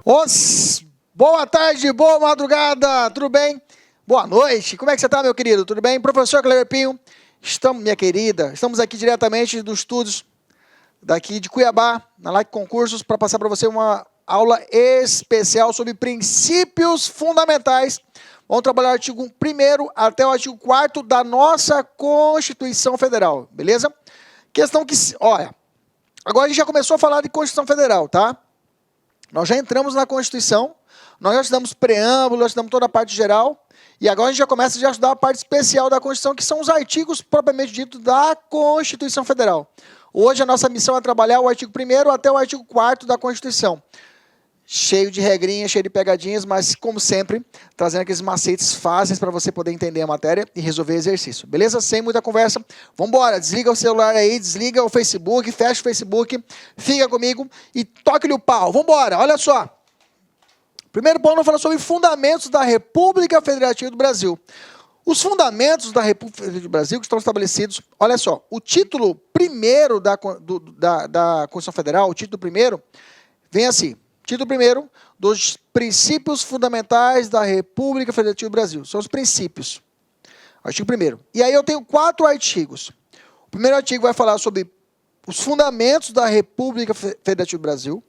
Boa tarde, boa madrugada, tudo bem? Boa noite, como é que você está, meu querido? Tudo bem? Professor Cleber Pinho, minha querida, estamos aqui diretamente dos estúdios daqui de Cuiabá, na Like Concursos, para passar para você uma aula especial sobre princípios fundamentais. Vamos trabalhar o artigo 1º até o artigo 4º da nossa Constituição Federal, beleza? Questão que, olha, agora a gente já começou a falar de Constituição Federal, tá? Nós já entramos na Constituição, nós já estudamos preâmbulo, já estudamos toda a parte geral, e agora a gente já começa a estudar a parte especial da Constituição, que são os artigos propriamente dito da Constituição Federal. Hoje a nossa missão é trabalhar o artigo 1º até o artigo 4º da Constituição. Cheio de regrinhas, cheio de pegadinhas, mas como sempre, trazendo aqueles macetes fáceis para você poder entender a matéria e resolver exercício. Beleza? Sem muita conversa. Vamos embora, desliga o celular aí, desliga o Facebook, fecha o Facebook, fica comigo e toque-lhe o pau. Vamos embora, olha só. Primeiro ponto, vamos falar sobre fundamentos da República Federativa do Brasil. Os fundamentos da República Federativa do Brasil que estão estabelecidos, olha só, o título 1º da Constituição Federal, o título 1º, vem assim. Título 1º dos princípios fundamentais da República Federativa do Brasil. São os princípios. Artigo 1º. E aí eu tenho 4 artigos. O primeiro artigo vai falar sobre os fundamentos da República Federativa do Brasil.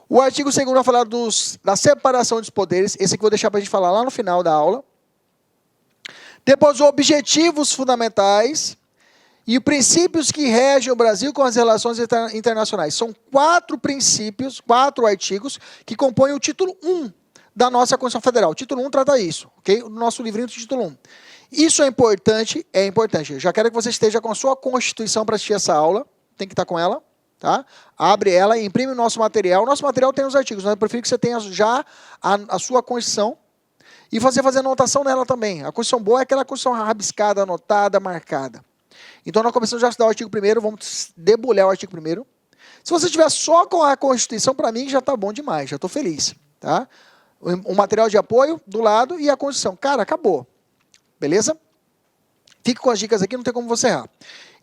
O artigo 2º vai falar da separação dos poderes. Esse aqui eu vou deixar para a gente falar lá no final da aula. Depois, os objetivos fundamentais e os princípios que regem o Brasil com as relações internacionais. São 4 princípios, 4 artigos, que compõem o título 1 da nossa Constituição Federal. O título 1 trata isso, ok? O nosso livrinho do título 1. Isso é importante, é importante. Eu já quero que você esteja com a sua Constituição para assistir essa aula. Tem que estar com ela, tá? Abre ela e imprime o nosso material. O nosso material tem os artigos, mas eu prefiro que você tenha já a sua Constituição e fazer anotação nela também. A Constituição boa é aquela Constituição rabiscada, anotada, marcada. Então, nós começamos já a estudar o artigo 1º, vamos debulhar o artigo 1º. Se você estiver só com a Constituição, para mim já está bom demais, já estou feliz. Tá? O material de apoio do lado e a Constituição. Cara, acabou. Beleza? Fique com as dicas aqui, não tem como você errar.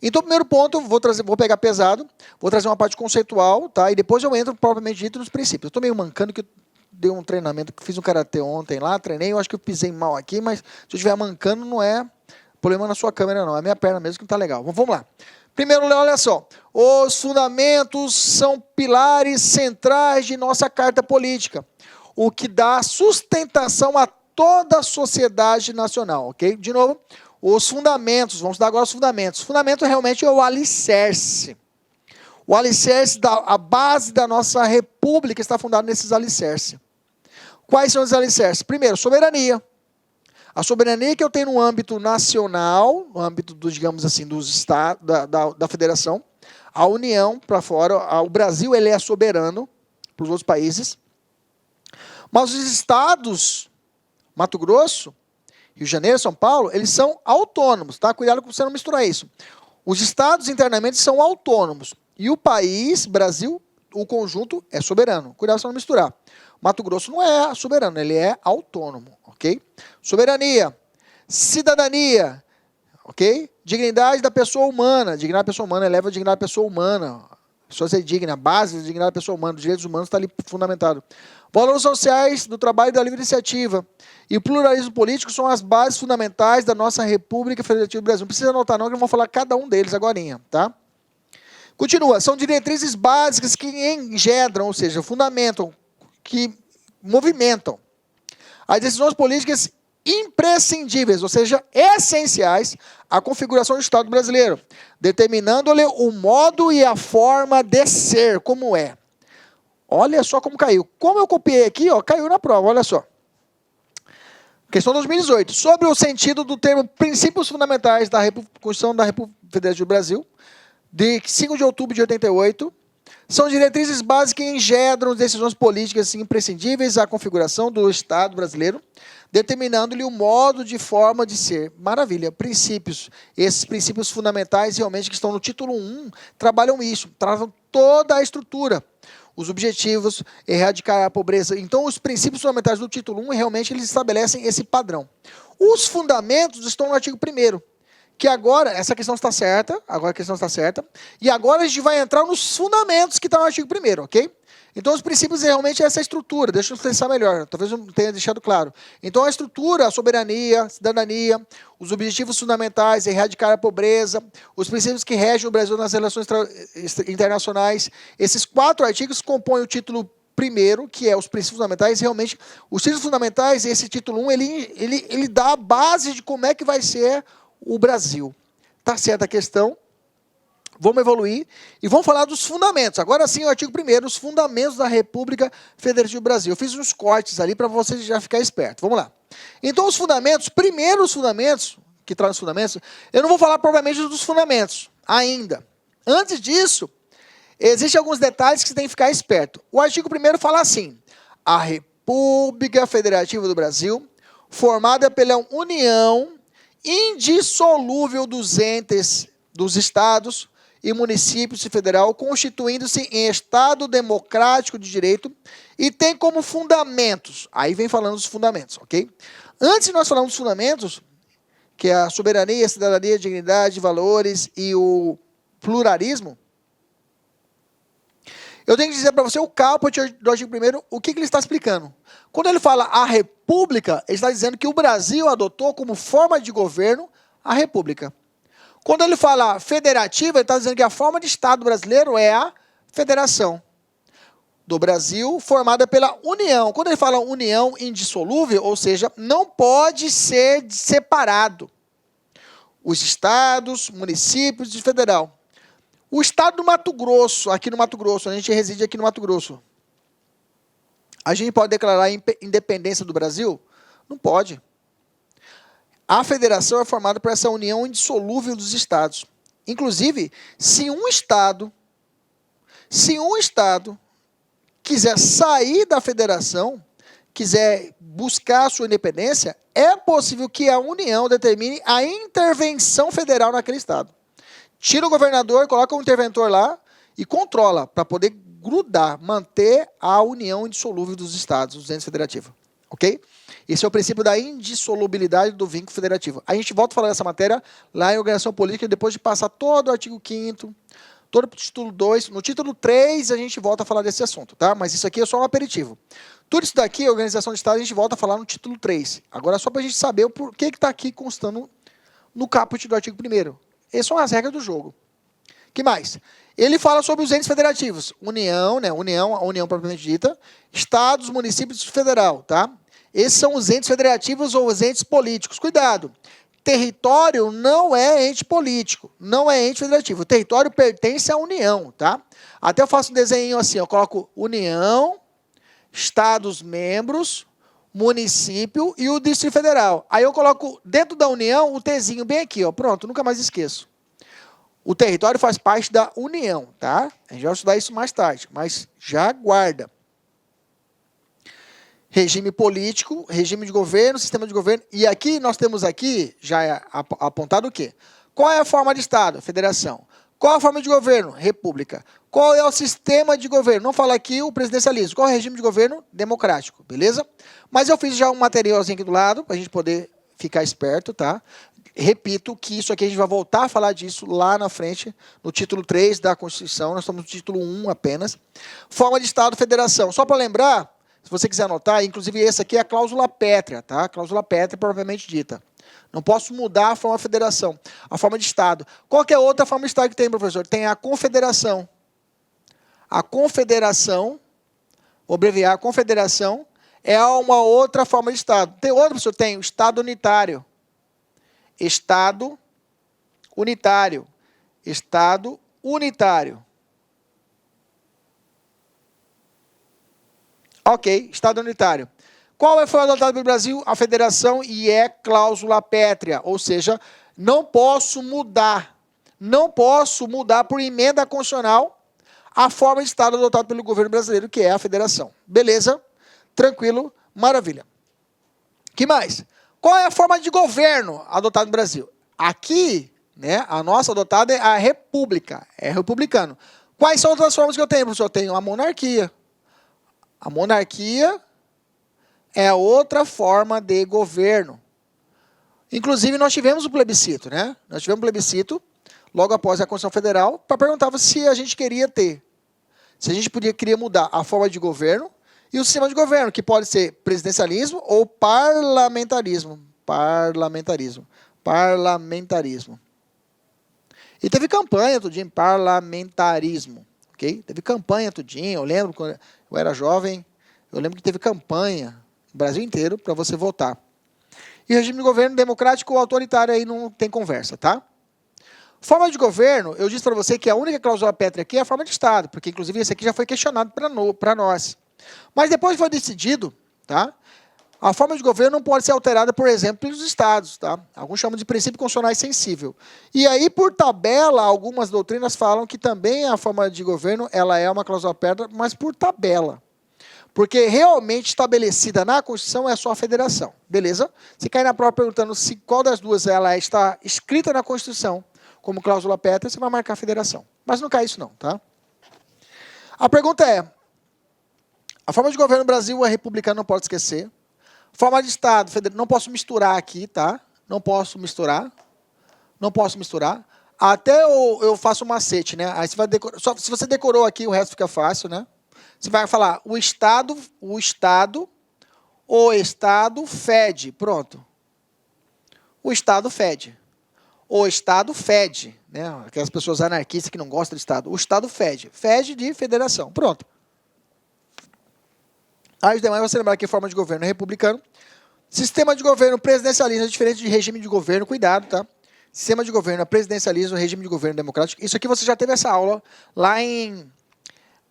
Então, primeiro ponto, vou pegar pesado, vou trazer uma parte conceitual, tá? E depois eu entro propriamente dito nos princípios. Eu estou meio mancando, que eu dei um treinamento, fiz um karatê ontem lá, treinei, eu acho que eu pisei mal aqui, mas se eu estiver mancando, não é problema na sua câmera, não. É a minha perna mesmo que não está legal. Vamos lá. Primeiro, olha só. Os fundamentos são pilares centrais de nossa Carta Política, o que dá sustentação a toda a sociedade nacional, ok? De novo, os fundamentos. Vamos dar agora os fundamentos. O fundamento realmente é o alicerce. O alicerce, a base da nossa república está fundada nesses alicerces. Quais são os alicerces? Primeiro, soberania. A soberania que eu tenho no âmbito nacional, no âmbito, digamos assim, dos estados, da federação, a União para fora, o Brasil ele é soberano para os outros países, mas os estados, Mato Grosso, Rio de Janeiro, São Paulo, eles são autônomos, tá? Cuidado com você não misturar isso. Os estados internamente são autônomos, e o país, Brasil, o conjunto é soberano. Cuidado para não misturar. Mato Grosso não é soberano, ele é autônomo, ok? Soberania, cidadania, ok? Dignidade da pessoa humana. Dignidade da pessoa humana eleva a dignidade da pessoa humana. A pessoa ser digna, a base da dignidade da pessoa humana, os direitos humanos está ali fundamentado. Valores sociais do trabalho e da livre iniciativa. E o pluralismo político são as bases fundamentais da nossa República Federativa do Brasil. Não precisa anotar não, que eu vou falar cada um deles agorinha, tá? Continua, são diretrizes básicas que engendram, ou seja, fundamentam, que movimentam as decisões políticas imprescindíveis, ou seja, essenciais à configuração do Estado brasileiro, determinando-lhe o modo e a forma de ser, como é. Olha só como caiu. Como eu copiei aqui, ó, caiu na prova, olha só. Questão 2018. Sobre o sentido do termo princípios fundamentais da Constituição da República Federativa do Brasil, de 5 de outubro de 88, são diretrizes básicas que engendram decisões políticas imprescindíveis à configuração do Estado brasileiro, determinando-lhe o modo de forma de ser. Maravilha, princípios. Esses princípios fundamentais, realmente, que estão no título 1, trabalham isso, tratam toda a estrutura. Os objetivos, erradicar a pobreza. Então, os princípios fundamentais do título 1, realmente, eles estabelecem esse padrão. Os fundamentos estão no artigo 1º. Que agora, essa questão está certa, e agora a gente vai entrar nos fundamentos que estão no artigo 1º, ok? Então, os princípios realmente é essa estrutura. Deixa eu expressar melhor, talvez eu não tenha deixado claro. Então, a estrutura, a soberania, cidadania, os objetivos fundamentais, erradicar a pobreza, os princípios que regem o Brasil nas relações internacionais. Esses 4 artigos compõem o título primeiro, que é os princípios fundamentais. Realmente, os títulos fundamentais, esse título 1, ele dá a base de como é que vai ser o Brasil. Tá certa a questão? Vamos evoluir e vamos falar dos fundamentos. Agora sim, o artigo 1º, os fundamentos da República Federativa do Brasil. Eu fiz uns cortes ali para você já ficar esperto. Vamos lá. Então, os fundamentos, primeiro os fundamentos, que traz os fundamentos, eu não vou falar propriamente dos fundamentos ainda. Antes disso, existem alguns detalhes que você tem que ficar esperto. O artigo 1º fala assim: a República Federativa do Brasil, formada pela união indissolúvel dos entes, dos estados e municípios e federal, constituindo-se em Estado democrático de direito e tem como fundamentos, aí vem falando dos fundamentos, ok? Antes de nós falarmos dos fundamentos, que é a soberania, a cidadania, a dignidade, valores e o pluralismo, eu tenho que dizer para você o caput do artigo 1º, o que ele está explicando. Quando ele fala a República, ele está dizendo que o Brasil adotou como forma de governo a República. Quando ele fala federativa, ele está dizendo que a forma de Estado brasileiro é a federação do Brasil, formada pela união. Quando ele fala união indissolúvel, ou seja, não pode ser separado. Os estados, municípios e federal. O estado do Mato Grosso, aqui no Mato Grosso, a gente reside aqui no Mato Grosso. A gente pode declarar a independência do Brasil? Não pode. A federação é formada por essa união indissolúvel dos estados. Inclusive, se um estado quiser sair da federação, quiser buscar a sua independência, é possível que a União determine a intervenção federal naquele estado. Tira o governador, coloca um interventor lá e controla, para poder grudar, manter a união indissolúvel dos estados, dos entes federativos. Ok? Esse é o princípio da indissolubilidade do vínculo federativo. A gente volta a falar dessa matéria lá em Organização Política, depois de passar todo o artigo 5º, todo o título 2. No título 3, a gente volta a falar desse assunto, tá? Mas isso aqui é só um aperitivo. Tudo isso daqui, a Organização de Estado, a gente volta a falar no título 3. Agora, só para a gente saber o porquê que está aqui constando no caput do artigo 1º. Essas são as regras do jogo. Que mais? Ele fala sobre os entes federativos. União, né? A União propriamente dita. Estados, municípios e federal, tá? Esses são os entes federativos ou os entes políticos. Cuidado! Território não é ente político, não é ente federativo. O território pertence à União, tá? Até eu faço um desenho assim, eu coloco União, Estados membros, município e o Distrito Federal. Aí eu coloco dentro da União o Tzinho bem aqui, ó. Pronto, nunca mais esqueço. O território faz parte da União, tá? A gente vai estudar isso mais tarde, mas já guarda. Regime político, regime de governo, sistema de governo. E aqui, nós temos aqui, já é apontado o quê? Qual é a forma de Estado? Federação. Qual a forma de governo? República. Qual é o sistema de governo? Não fala aqui o presidencialismo. Qual é o regime de governo? Democrático, beleza? Mas eu fiz já um materialzinho aqui do lado, para a gente poder ficar esperto, tá? Repito que isso aqui a gente vai voltar a falar disso lá na frente, no título 3 da Constituição. Nós estamos no título 1 apenas. Forma de Estado, federação. Só para lembrar, se você quiser anotar, inclusive esse aqui é a cláusula pétrea, tá? A cláusula pétrea propriamente dita. Não posso mudar a forma de federação, a forma de Estado. Qual que é a outra forma de Estado que tem, professor? Tem a confederação. A confederação, vou abreviar, a confederação é uma outra forma de Estado. Tem outra, professor? Tem o Estado unitário. Estado unitário. Estado unitário. Ok, Estado unitário. Qual foi adotado pelo Brasil? A federação e é cláusula pétrea, ou seja, não posso mudar por emenda constitucional a forma de Estado adotada pelo governo brasileiro, que é a federação. Beleza? Tranquilo? Maravilha. Que mais? Qual é a forma de governo adotada no Brasil? Aqui, né, a nossa adotada é a república, é republicano. Quais são as outras formas que eu tenho, professor? Eu tenho a monarquia. A monarquia é outra forma de governo. Inclusive, nós tivemos um plebiscito, né? Nós tivemos um plebiscito, logo após a Constituição Federal, para perguntar se a gente queria ter. se a gente queria mudar a forma de governo e o sistema de governo, que pode ser presidencialismo ou parlamentarismo. Parlamentarismo. E teve campanha tudinho em parlamentarismo, ok? Teve campanha tudinho, eu lembro quando eu era jovem, eu lembro que teve campanha no Brasil inteiro para você votar. E regime de governo democrático ou autoritário aí não tem conversa, tá? Forma de governo, eu disse para você que a única cláusula pétrea aqui é a forma de Estado, porque inclusive esse aqui já foi questionado para nós. Mas depois foi decidido, tá? A forma de governo não pode ser alterada, por exemplo, pelos estados, tá? Alguns chamam de princípio constitucional sensível. E aí, por tabela, algumas doutrinas falam que também a forma de governo ela é uma cláusula pétrea, mas por tabela. Porque realmente estabelecida na Constituição é só a federação, beleza? Se cair na prova perguntando se qual das duas ela está escrita na Constituição como cláusula pétrea, você vai marcar a federação. Mas não cai isso não, tá? A pergunta é, a forma de governo no Brasil é republicana, não pode esquecer. Forma de Estado, não posso misturar aqui, tá? Não posso misturar. Até eu faço um macete, né? Aí você vai decorar, só se você decorou aqui, o resto fica fácil, né? Você vai falar o Estado fede. Pronto. O Estado fede. O Estado fede, né? Aquelas pessoas anarquistas que não gostam do Estado. O Estado fede. Fede de federação. Pronto. Aí os demais você lembrar que forma de governo é republicano. Sistema de governo presidencialismo é diferente de regime de governo, cuidado, tá? Sistema de governo é presidencialismo, regime de governo democrático. Isso aqui você já teve essa aula lá em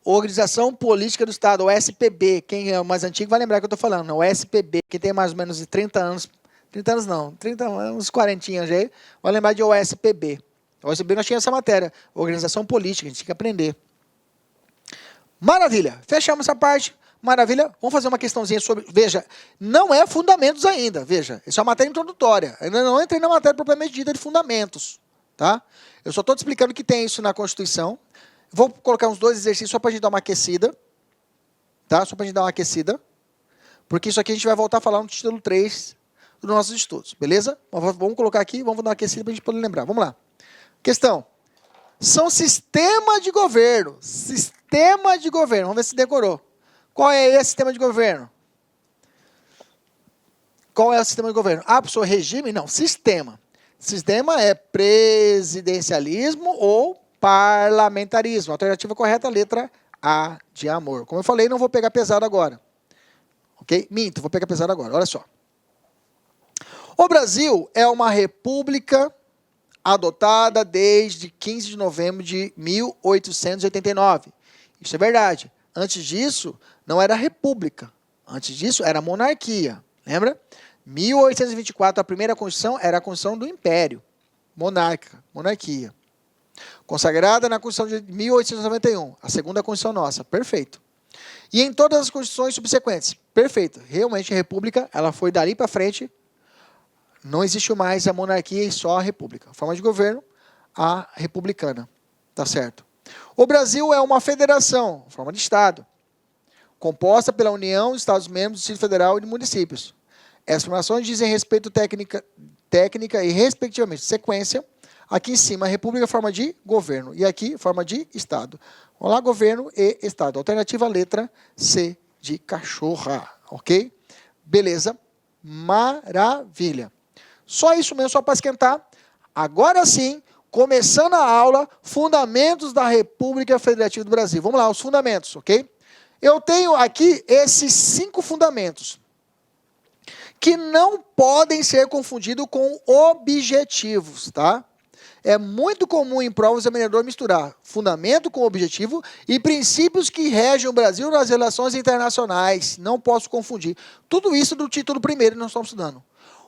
Organização Política do Estado, o SPB. Quem é o mais antigo vai lembrar que eu estou falando, o SPB, que tem mais ou menos 30 anos, 30 anos não, 30, uns 40 já aí, vai lembrar de OSPB. O OSPB nós tínhamos essa matéria, Organização Política, a gente tinha que aprender. Maravilha, fechamos essa parte. Maravilha, vamos fazer uma questãozinha sobre... Veja, não é fundamentos ainda, veja. Isso é uma matéria introdutória. Eu ainda não entrei na matéria propriamente dita de fundamentos, tá? Eu só estou te explicando que tem isso na Constituição. Vou colocar uns 2 exercícios só para a gente dar uma aquecida, tá? Só para a gente dar uma aquecida. Porque isso aqui a gente vai voltar a falar no título 3 dos nossos estudos, beleza? Vamos colocar aqui, vamos dar uma aquecida para a gente poder lembrar. Vamos lá. Questão. São sistema de governo. Sistema de governo. Vamos ver se decorou. Qual é esse sistema de governo? Qual é o sistema de governo? Ah, professor, regime? Não, sistema. Sistema é presidencialismo ou parlamentarismo. Alternativa correta, letra A de amor. Como eu falei, não vou pegar pesado agora. Ok? Minto, vou pegar pesado agora. Olha só. O Brasil é uma república adotada desde 15 de novembro de 1889. Isso é verdade. Antes disso, não era república. Antes disso, era monarquia. Lembra? 1824, a primeira Constituição era a Constituição do Império. Monarquia. Consagrada na Constituição de 1891, a segunda Constituição nossa. Perfeito. E em todas as Constituições subsequentes. Perfeito. Realmente, a república, ela foi dali para frente. Não existe mais a monarquia e só a república. Forma de governo, a republicana. Tá certo? O Brasil é uma federação, forma de Estado, composta pela União, Estados-membros, Distrito Federal e de municípios. Essas formações dizem respeito técnica e, respectivamente, sequência. Aqui em cima, República, forma de governo. E aqui, forma de Estado. Vamos lá, governo e Estado. Alternativa, letra C de cachorra. Ok? Beleza? Maravilha. Só isso mesmo, só para esquentar. Agora sim, começando a aula, fundamentos da República Federativa do Brasil. Vamos lá, os fundamentos, ok? Eu tenho aqui esses 5 fundamentos, que não podem ser confundidos com objetivos, tá? É muito comum em provas o examinador misturar fundamento com objetivo e princípios que regem o Brasil nas relações internacionais. Não posso confundir. Tudo isso do título primeiro nós estamos estudando.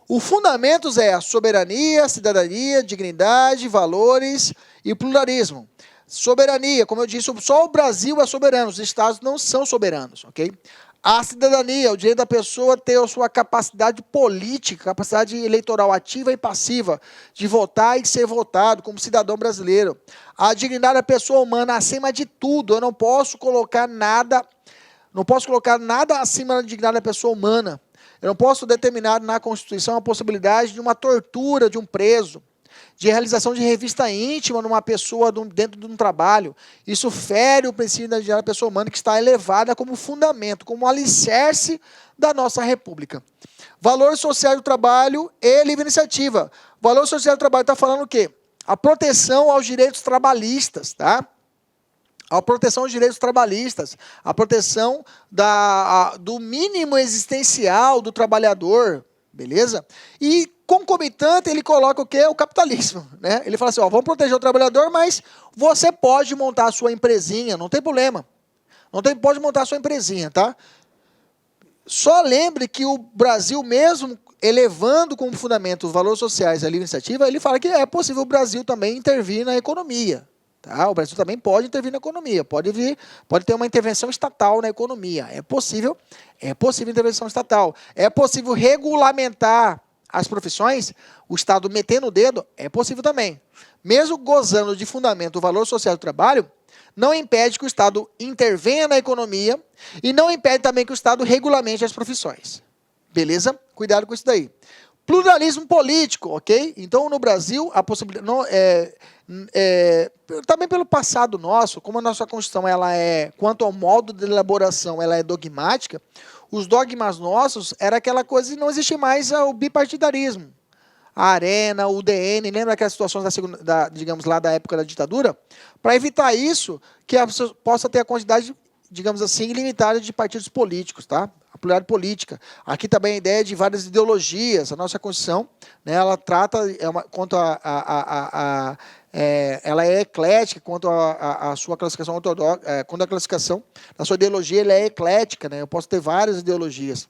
O fundamentos é a soberania, cidadania, dignidade, valores e pluralismo. Soberania, como eu disse, só o Brasil é soberano, os estados não são soberanos, ok? A cidadania, o direito da pessoa ter a sua capacidade política, capacidade eleitoral ativa e passiva, de votar e ser votado como cidadão brasileiro. A dignidade da pessoa humana, acima de tudo, eu não posso colocar nada acima da dignidade da pessoa humana. Eu não posso determinar na Constituição a possibilidade de uma tortura de um preso. de realização de revista íntima numa pessoa dentro de um trabalho. Isso fere o princípio da dignidade da pessoa humana, que está elevada como fundamento, como alicerce da nossa república. Valor social do trabalho e livre iniciativa. Valor social do trabalho está falando o quê? A proteção aos direitos trabalhistas, tá? A proteção aos direitos trabalhistas, a proteção do mínimo existencial do trabalhador, beleza? E, concomitante, ele coloca o quê? O capitalismo, né? Ele fala assim, ó, vamos proteger o trabalhador, mas você pode montar a sua empresinha, não tem problema. Pode montar a sua empresinha, tá? Só lembre que o Brasil, mesmo elevando como fundamento os valores sociais e a livre iniciativa, ele fala que é possível o Brasil também intervir na economia. Tá? O Brasil também pode intervir na economia, pode ter uma intervenção estatal na economia. É possível intervenção estatal. É possível regulamentar as profissões, o Estado metendo o dedo, é possível também. Mesmo gozando de fundamento o valor social do trabalho, não impede que o Estado intervenha na economia e não impede também que o Estado regulamente as profissões. Beleza? Cuidado com isso daí. Pluralismo político, ok? Então, no Brasil, a possibilidade... também pelo passado nosso, como a nossa Constituição, ela é, quanto ao modo de elaboração, ela é dogmática, os dogmas nossos era aquela coisa de não existe mais o bipartidarismo. A Arena, o DN, lembra aquelas situações digamos lá, da época da ditadura? Para evitar isso, que a pessoa possa ter a quantidade, digamos assim, ilimitada de partidos políticos, tá? A pluralidade política. Aqui também a ideia de várias ideologias. A nossa Constituição, né, ela trata, quanto ela é eclética quanto à sua classificação ortodoxa, quanto à classificação da sua ideologia, ela é eclética, né? Eu posso ter várias ideologias.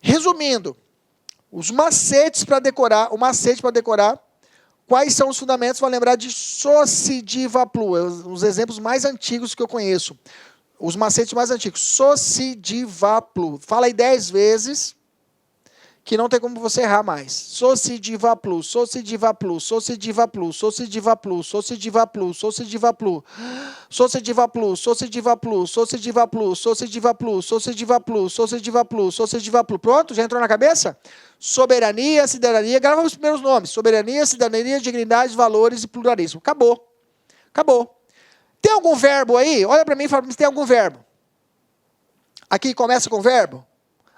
Resumindo, os macetes para decorar, quais são os fundamentos? Vou lembrar de Sociediva Plu, os exemplos mais antigos que eu conheço. Os macetes mais antigos. Sociediva Plu. Fala aí 10 vezes, que não tem como você errar mais. Sociediva Plu, Sociediva Plu, Sociediva Plu, Sociediva Plu, Sociediva Plu, Sociediva Plu, Sociediva Plu, Sociediva Plu, Sociediva Plu, Sociediva Plu, Sociediva Plu, Sociediva Plu, Sociediva Plu. Pronto? Já entrou na cabeça? Soberania, cidadania, grava os primeiros nomes. Soberania, cidadania, dignidade, valores e pluralismo. Acabou. Acabou. Tem algum verbo aí? Olha para mim e fala se tem algum verbo. Aqui começa com verbo?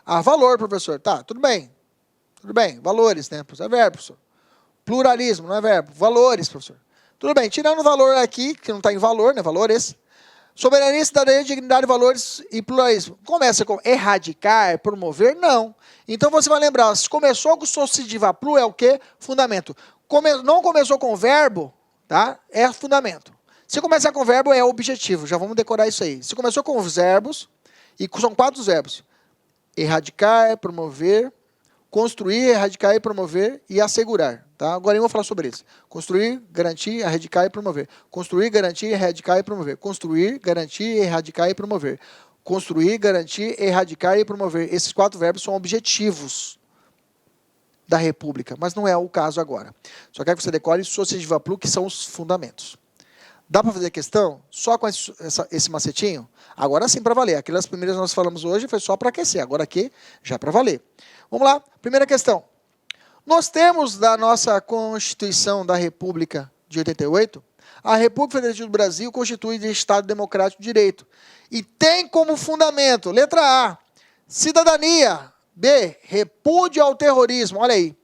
Ah, valor, professor. Tá, tudo bem. Tudo bem. Valores, né? É verbo, professor. Pluralismo, não é verbo. Valores, professor. Tudo bem. Tirando o valor aqui, que não está em valor, né? Valores. Soberania, cidadania, dignidade, valores e pluralismo. Começa com erradicar, promover? Não. Então você vai lembrar, se começou com Sociediva Plu, é o quê? Fundamento. Não começou com verbo, tá? É fundamento. Se começar com verbo, é objetivo. Já vamos decorar isso aí. Se começou com os verbos, e são 4 verbos. Erradicar, promover, construir, erradicar e promover e assegurar. Tá? Agora eu vou falar sobre isso. Construir, garantir, erradicar e promover. Construir, garantir, erradicar e promover. Construir, garantir, erradicar e promover. Construir, garantir, erradicar e promover. Esses 4 verbos são objetivos da República, mas não é o caso agora. Só quero que você decore Sociediva Plu, que são os fundamentos. Dá para fazer a questão só com esse macetinho? Agora sim para valer. Aquelas primeiras que nós falamos hoje foi só para aquecer. Agora aqui já é para valer. Vamos lá. Primeira questão. Nós temos da nossa Constituição da República de 88, a República Federativa do Brasil constitui de Estado Democrático de Direito. E tem como fundamento, letra A, cidadania. B, repúdio ao terrorismo. Olha aí.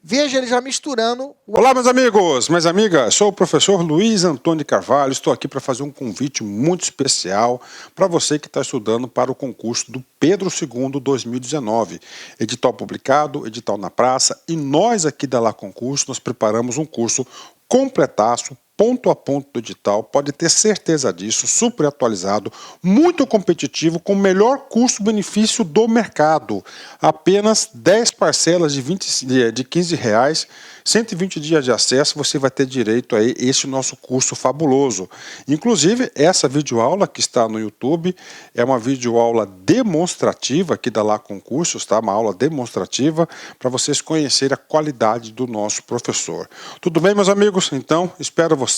Veja ele já misturando... Olá, meus amigos, minhas amigas. Sou o professor Luiz Antônio de Carvalho. Estou aqui para fazer um convite muito especial para você que está estudando para o concurso do Pedro II 2019. Edital publicado, edital na praça. E nós aqui da Lá Concurso, nós preparamos um curso completaço, ponto a ponto do edital, pode ter certeza disso, super atualizado, muito competitivo, com o melhor custo-benefício do mercado. Apenas 10 parcelas de R$15, 120 dias de acesso, você vai ter direito a esse nosso curso fabuloso. Inclusive, essa videoaula que está no YouTube é uma videoaula demonstrativa aqui da Lá Concursos, tá? Uma aula demonstrativa para vocês conhecerem a qualidade do nosso professor. Tudo bem, meus amigos? Então, espero vocês.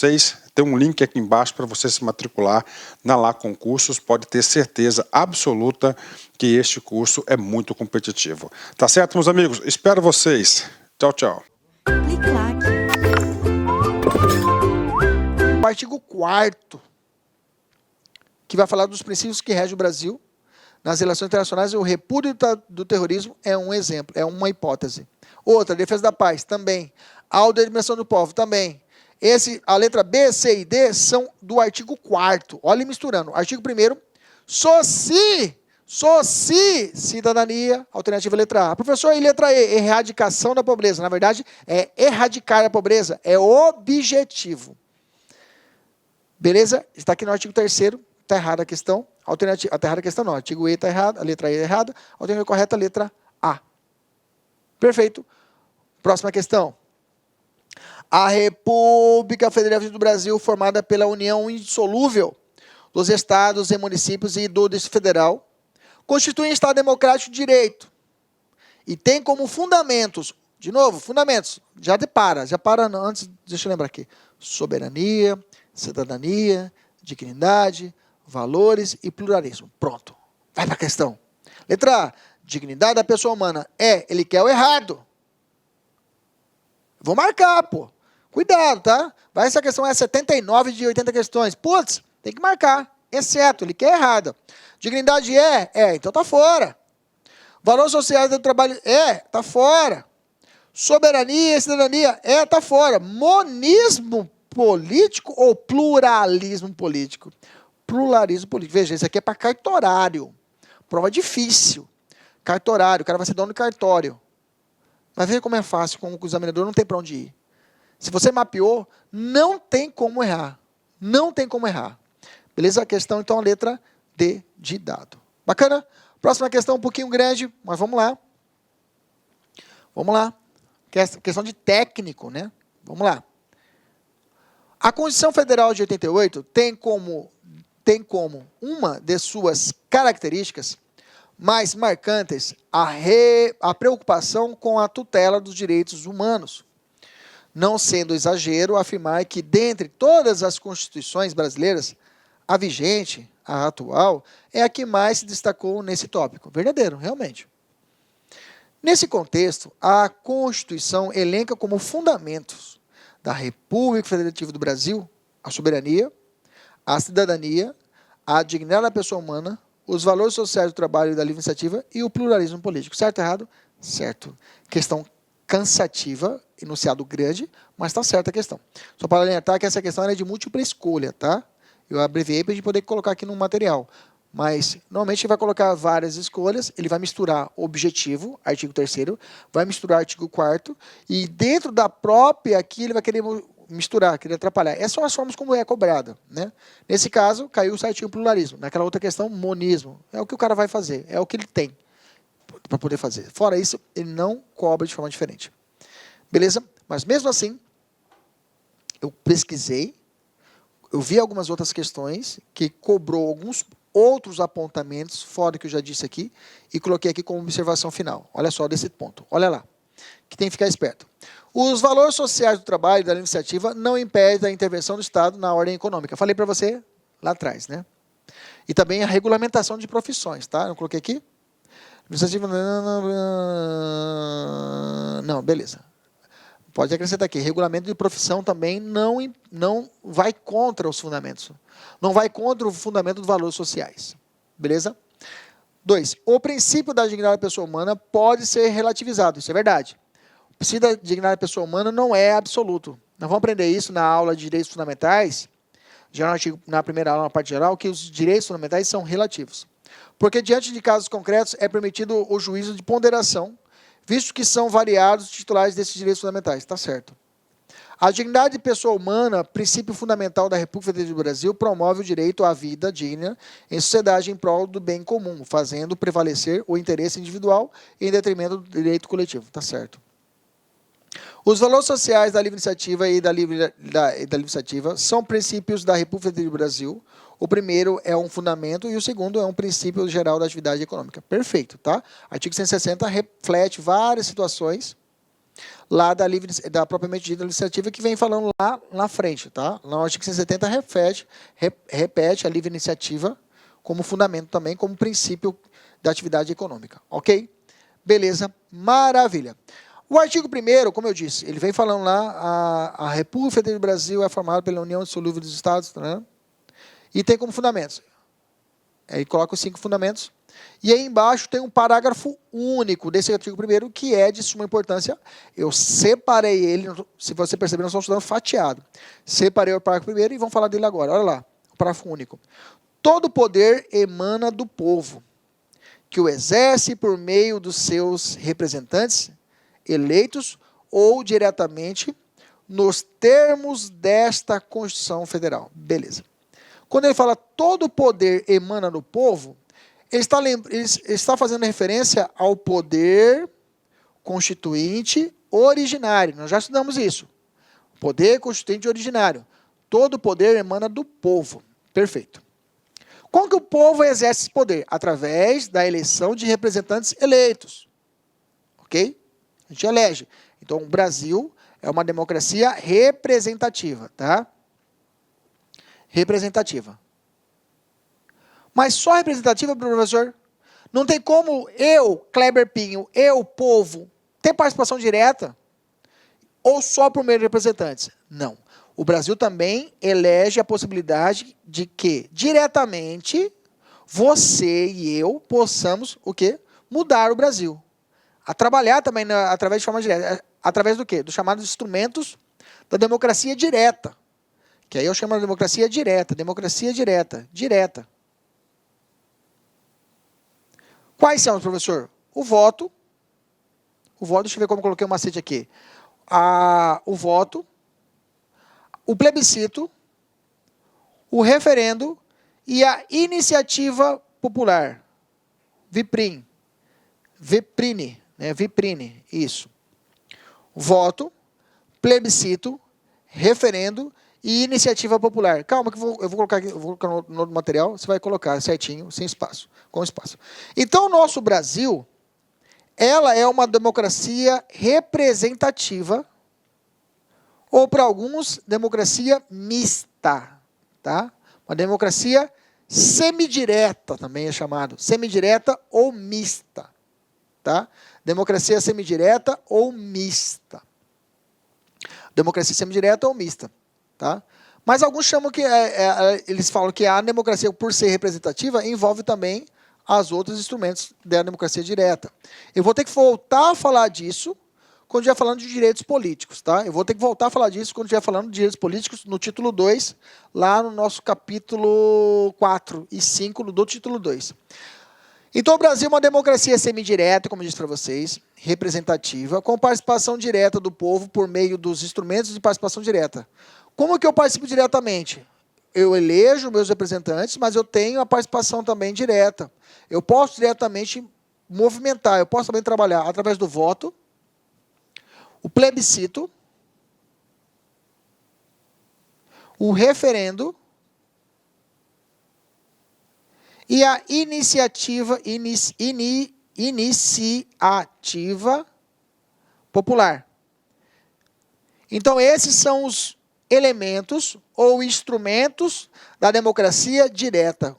Tem um link aqui embaixo para você se matricular na Lá Concursos. Pode ter certeza absoluta que este curso é muito competitivo. Tá certo, meus amigos? Espero vocês. Tchau, tchau. Uniclac. O artigo 4º, que vai falar dos princípios que regem o Brasil nas relações internacionais, e o repúdio do terrorismo é um exemplo, é uma hipótese. Outra, defesa da paz, também. Autodeterminação do povo, também. A letra B, C e D são do artigo 4º. Olha misturando. Artigo 1º, só se, cidadania, alternativa letra A. Professor, e letra E? Erradicação da pobreza. Na verdade, é erradicar a pobreza, é objetivo. Beleza? Está aqui no artigo 3º, está errada a questão. Alternativa, está errada a questão não, artigo E está errado, a letra E é errada, a alternativa correta, a letra A. Perfeito. Próxima questão. A República Federativa do Brasil, formada pela união indissolúvel dos estados e municípios e do Distrito Federal, constitui um Estado democrático de direito e tem como fundamentos, de novo, fundamentos, já para antes, deixa eu lembrar aqui, soberania, cidadania, dignidade, valores e pluralismo. Pronto. Vai para a questão. Letra A. Dignidade da pessoa humana. Ele quer o errado. Vou marcar, pô. Cuidado, tá? Vai, essa questão é 79 de 80 questões. Putz, tem que marcar. Exceto, ele quer errado. Dignidade então tá fora. Valores sociais do trabalho tá fora. Soberania e cidadania tá fora. Monismo político ou pluralismo político? Pluralismo político. Veja, isso aqui é para cartorário. Prova difícil. Cartorário, o cara vai ser dono do cartório. Vai ver como é fácil, como o examinador não tem para onde ir. Se você mapeou, não tem como errar. Não tem como errar. Beleza? A questão, então, a letra D de dado. Bacana? Próxima questão um pouquinho grande, mas vamos lá. Vamos lá. Questão de técnico, né? Vamos lá. A Constituição Federal de 88 tem como uma de suas características mais marcantes a preocupação com a tutela dos direitos humanos, não sendo exagero afirmar que, dentre todas as constituições brasileiras, a vigente, a atual, é a que mais se destacou nesse tópico. Verdadeiro, realmente. Nesse contexto, a Constituição elenca como fundamentos da República Federativa do Brasil a soberania, a cidadania, a dignidade da pessoa humana, os valores sociais do trabalho e da livre iniciativa e o pluralismo político. Certo ou errado? Certo. Questão cansativa, enunciado grande, mas está certa a questão. Só para alertar que essa questão é de múltipla escolha, tá? Eu abreviei para a gente poder colocar aqui no material. Mas, normalmente, ele vai colocar várias escolhas, ele vai misturar objetivo, artigo 3º, vai misturar artigo 4º, e dentro da própria aqui, ele vai querer misturar, querer atrapalhar. Essas são as formas como é cobrada, né? Nesse caso, caiu certinho o pluralismo. Naquela outra questão, monismo. É o que o cara vai fazer, é o que ele tem para poder fazer. Fora isso, ele não cobra de forma diferente. Beleza? Mas mesmo assim, eu pesquisei, eu vi algumas outras questões que cobrou alguns outros apontamentos, fora do que eu já disse aqui, e coloquei aqui como observação final. Olha só desse ponto. Olha lá, que tem que ficar esperto. Os valores sociais do trabalho e da iniciativa não impedem a intervenção do Estado na ordem econômica. Falei para você lá atrás, né? E também a regulamentação de profissões, tá? Eu coloquei aqui. Iniciativa... Não, beleza. Pode acrescentar aqui. Regulamento de profissão também não vai contra os fundamentos. Não vai contra o fundamento dos valores sociais. Beleza? 2. O princípio da dignidade da pessoa humana pode ser relativizado. Isso é verdade. O princípio da dignidade da pessoa humana não é absoluto. Nós vamos aprender isso na aula de direitos fundamentais, já na primeira aula, na parte geral, que os direitos fundamentais são relativos. Porque diante de casos concretos é permitido o juízo de ponderação, visto que são variados os titulares desses direitos fundamentais. Está certo. A dignidade de pessoa humana, princípio fundamental da República Federativa do Brasil, promove o direito à vida digna em sociedade em prol do bem comum, fazendo prevalecer o interesse individual em detrimento do direito coletivo. Está certo. Os valores sociais da livre iniciativa e da livre iniciativa são princípios da República Federativa do Brasil. O primeiro é um fundamento e o segundo é um princípio geral da atividade econômica. Perfeito, tá? Artigo 160 reflete várias situações lá da propriamente dita iniciativa que vem falando lá na frente, tá? No artigo 170 repete a livre iniciativa como fundamento também, como princípio da atividade econômica, ok? Beleza, maravilha. O artigo 1º, como eu disse, ele vem falando lá, a República Federal do Brasil é formada pela União Indissolúvel dos Estados, né? E tem como fundamentos. Aí coloca os 5 fundamentos. E aí embaixo tem um parágrafo único desse artigo 1º, que é de suma importância. Eu separei ele, se você perceber, nós estamos estudando fatiado. Separei o parágrafo 1º e vamos falar dele agora. Olha lá, o parágrafo único. Todo poder emana do povo, que o exerce por meio dos seus representantes, eleitos ou diretamente, nos termos desta Constituição Federal. Beleza. Quando ele fala todo poder emana do povo, ele está fazendo referência ao poder constituinte originário. Nós já estudamos isso. Poder constituinte originário. Todo poder emana do povo. Perfeito. Como que o povo exerce esse poder? Através da eleição de representantes eleitos. Ok? A gente elege. Então, o Brasil é uma democracia representativa, tá? Representativa. Mas só representativa, professor? Não tem como eu, Kleber Pinho, eu, povo, ter participação direta? Ou só por meio de representantes? Não. O Brasil também elege a possibilidade de que, diretamente, você e eu possamos, o quê? Mudar o Brasil. A trabalhar também através de forma direta. Através do quê? Dos chamados instrumentos da democracia direta. Que aí eu chamo de democracia direta. Democracia direta. Direta. Quais são, professor? O voto. O voto, deixa eu ver como eu coloquei um macete aqui. O voto. O plebiscito. O referendo. E a iniciativa popular. Viprim. Viprine. Né? Viprine. Isso. Voto. Plebiscito. Referendo. E iniciativa popular. Calma que eu vou colocar aqui, eu vou colocar no material, você vai colocar certinho, sem espaço, com espaço. Então, o nosso Brasil, ela é uma democracia representativa, ou para alguns, democracia mista, tá? Uma democracia semidireta, também é chamado, semidireta ou mista, tá? Democracia semidireta ou mista. Democracia semidireta ou mista. Tá? Mas alguns chamam que, eles falam que a democracia, por ser representativa, envolve também os outros instrumentos da democracia direta. Eu vou ter que voltar a falar disso quando estiver falando de direitos políticos. Tá? Eu vou ter que voltar a falar disso quando estiver falando de direitos políticos no título 2, lá no nosso capítulo 4 e 5 do título 2. Então, o Brasil é uma democracia semidireta, como eu disse para vocês, representativa, com participação direta do povo por meio dos instrumentos de participação direta. Como que eu participo diretamente? Eu elejo meus representantes, mas eu tenho a participação também direta. Eu posso diretamente movimentar, eu posso também trabalhar através do voto, o plebiscito, o referendo e a iniciativa popular. Então, esses são os elementos ou instrumentos da democracia direta.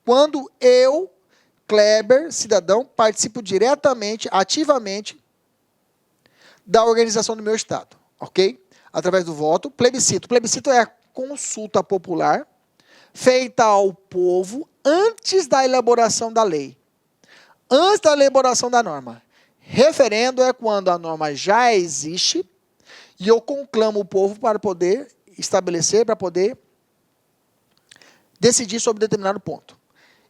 Quando eu, Kleber, cidadão, participo diretamente, ativamente, da organização do meu Estado, ok? Através do voto, plebiscito. Plebiscito é a consulta popular feita ao povo antes da elaboração da lei. Antes da elaboração da norma. Referendo é quando a norma já existe e eu conclamo o povo para poder estabelecer, para poder decidir sobre determinado ponto.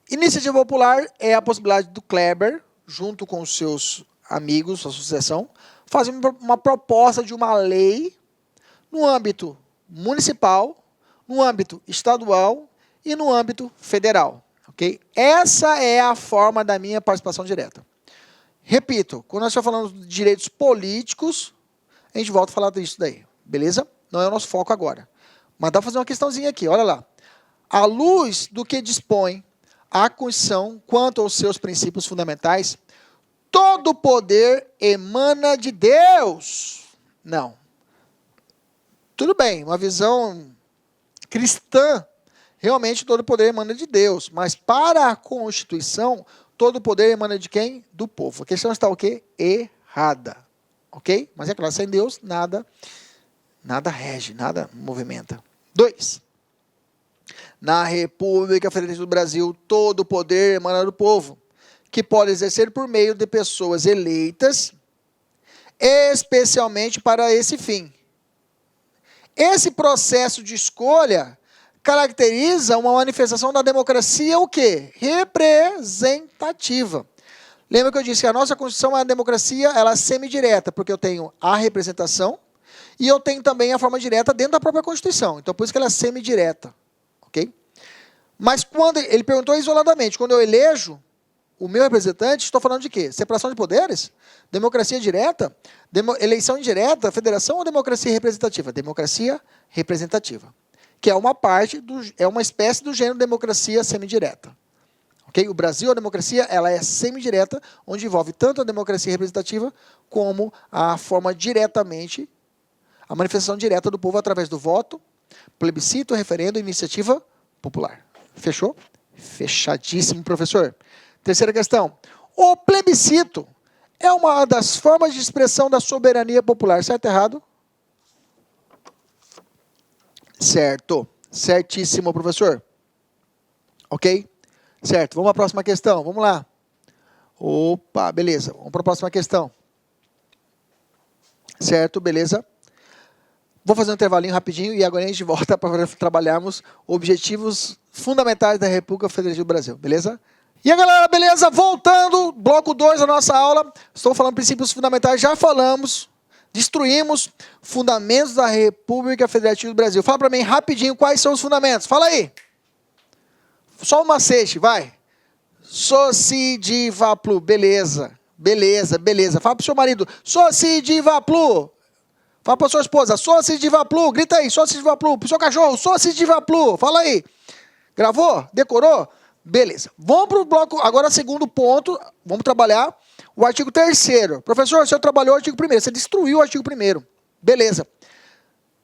Iniciativa popular é a possibilidade do Kleber, junto com os seus amigos, sua associação, fazer uma proposta de uma lei no âmbito municipal, no âmbito estadual e no âmbito federal. Okay? Essa é a forma da minha participação direta. Repito, quando nós estamos falando de direitos políticos, a gente volta a falar disso daí, beleza? Não é o nosso foco agora. Mas dá para fazer uma questãozinha aqui, olha lá. À luz do que dispõe a Constituição quanto aos seus princípios fundamentais, todo poder emana de Deus. Não. Tudo bem, uma visão cristã, realmente todo poder emana de Deus. Mas para a Constituição, todo poder emana de quem? Do povo. A questão está o quê? Errada. ok? Mas é claro, sem Deus, nada rege, nada movimenta. 2. Na República Federativa do Brasil, todo o poder emana do povo, que pode exercer por meio de pessoas eleitas, especialmente para esse fim. Esse processo de escolha caracteriza uma manifestação da democracia o quê? Representativa. Lembra que eu disse que a nossa Constituição é uma democracia, ela é semidireta, porque eu tenho a representação e eu tenho também a forma direta dentro da própria Constituição. Então, por isso que ela é semidireta. Ok? Mas quando ele perguntou isoladamente, quando eu elejo o meu representante, estou falando de quê? Separação de poderes? Democracia direta? Eleição indireta? Federação ou democracia representativa? Democracia representativa. Que é uma parte, é uma espécie do gênero democracia semidireta. Okay? O Brasil, a democracia, ela é semidireta, onde envolve tanto a democracia representativa como a forma diretamente, a manifestação direta do povo através do voto, plebiscito, referendo, iniciativa popular. Fechou? Fechadíssimo, professor. Terceira questão. O plebiscito é uma das formas de expressão da soberania popular. Certo ou errado? Certo. Certíssimo, professor. Ok? Certo. Vamos à próxima questão. Vamos lá. Opa, beleza. Vamos para a próxima questão. Certo, beleza. Vou fazer um intervalinho rapidinho e agora a gente volta para trabalharmos objetivos fundamentais da República Federativa do Brasil. Beleza? E aí, galera, beleza? Voltando, bloco 2 da nossa aula. Estou falando princípios fundamentais, já falamos, destruímos fundamentos da República Federativa do Brasil. Fala para mim rapidinho quais são os fundamentos. Fala aí. Só um macete, vai. Soci diva plu, beleza. Beleza, beleza. Fala para o seu marido, soci diva plu. Fala para sua esposa, soci diva plu. Grita aí, soci diva plu. Para o seu cachorro, soci diva plu. Fala aí. Gravou? Decorou? Beleza. Vamos para o bloco, agora segundo ponto, vamos trabalhar o artigo 3º. Professor, você trabalhou o artigo 1º, você destruiu o artigo 1º. Beleza.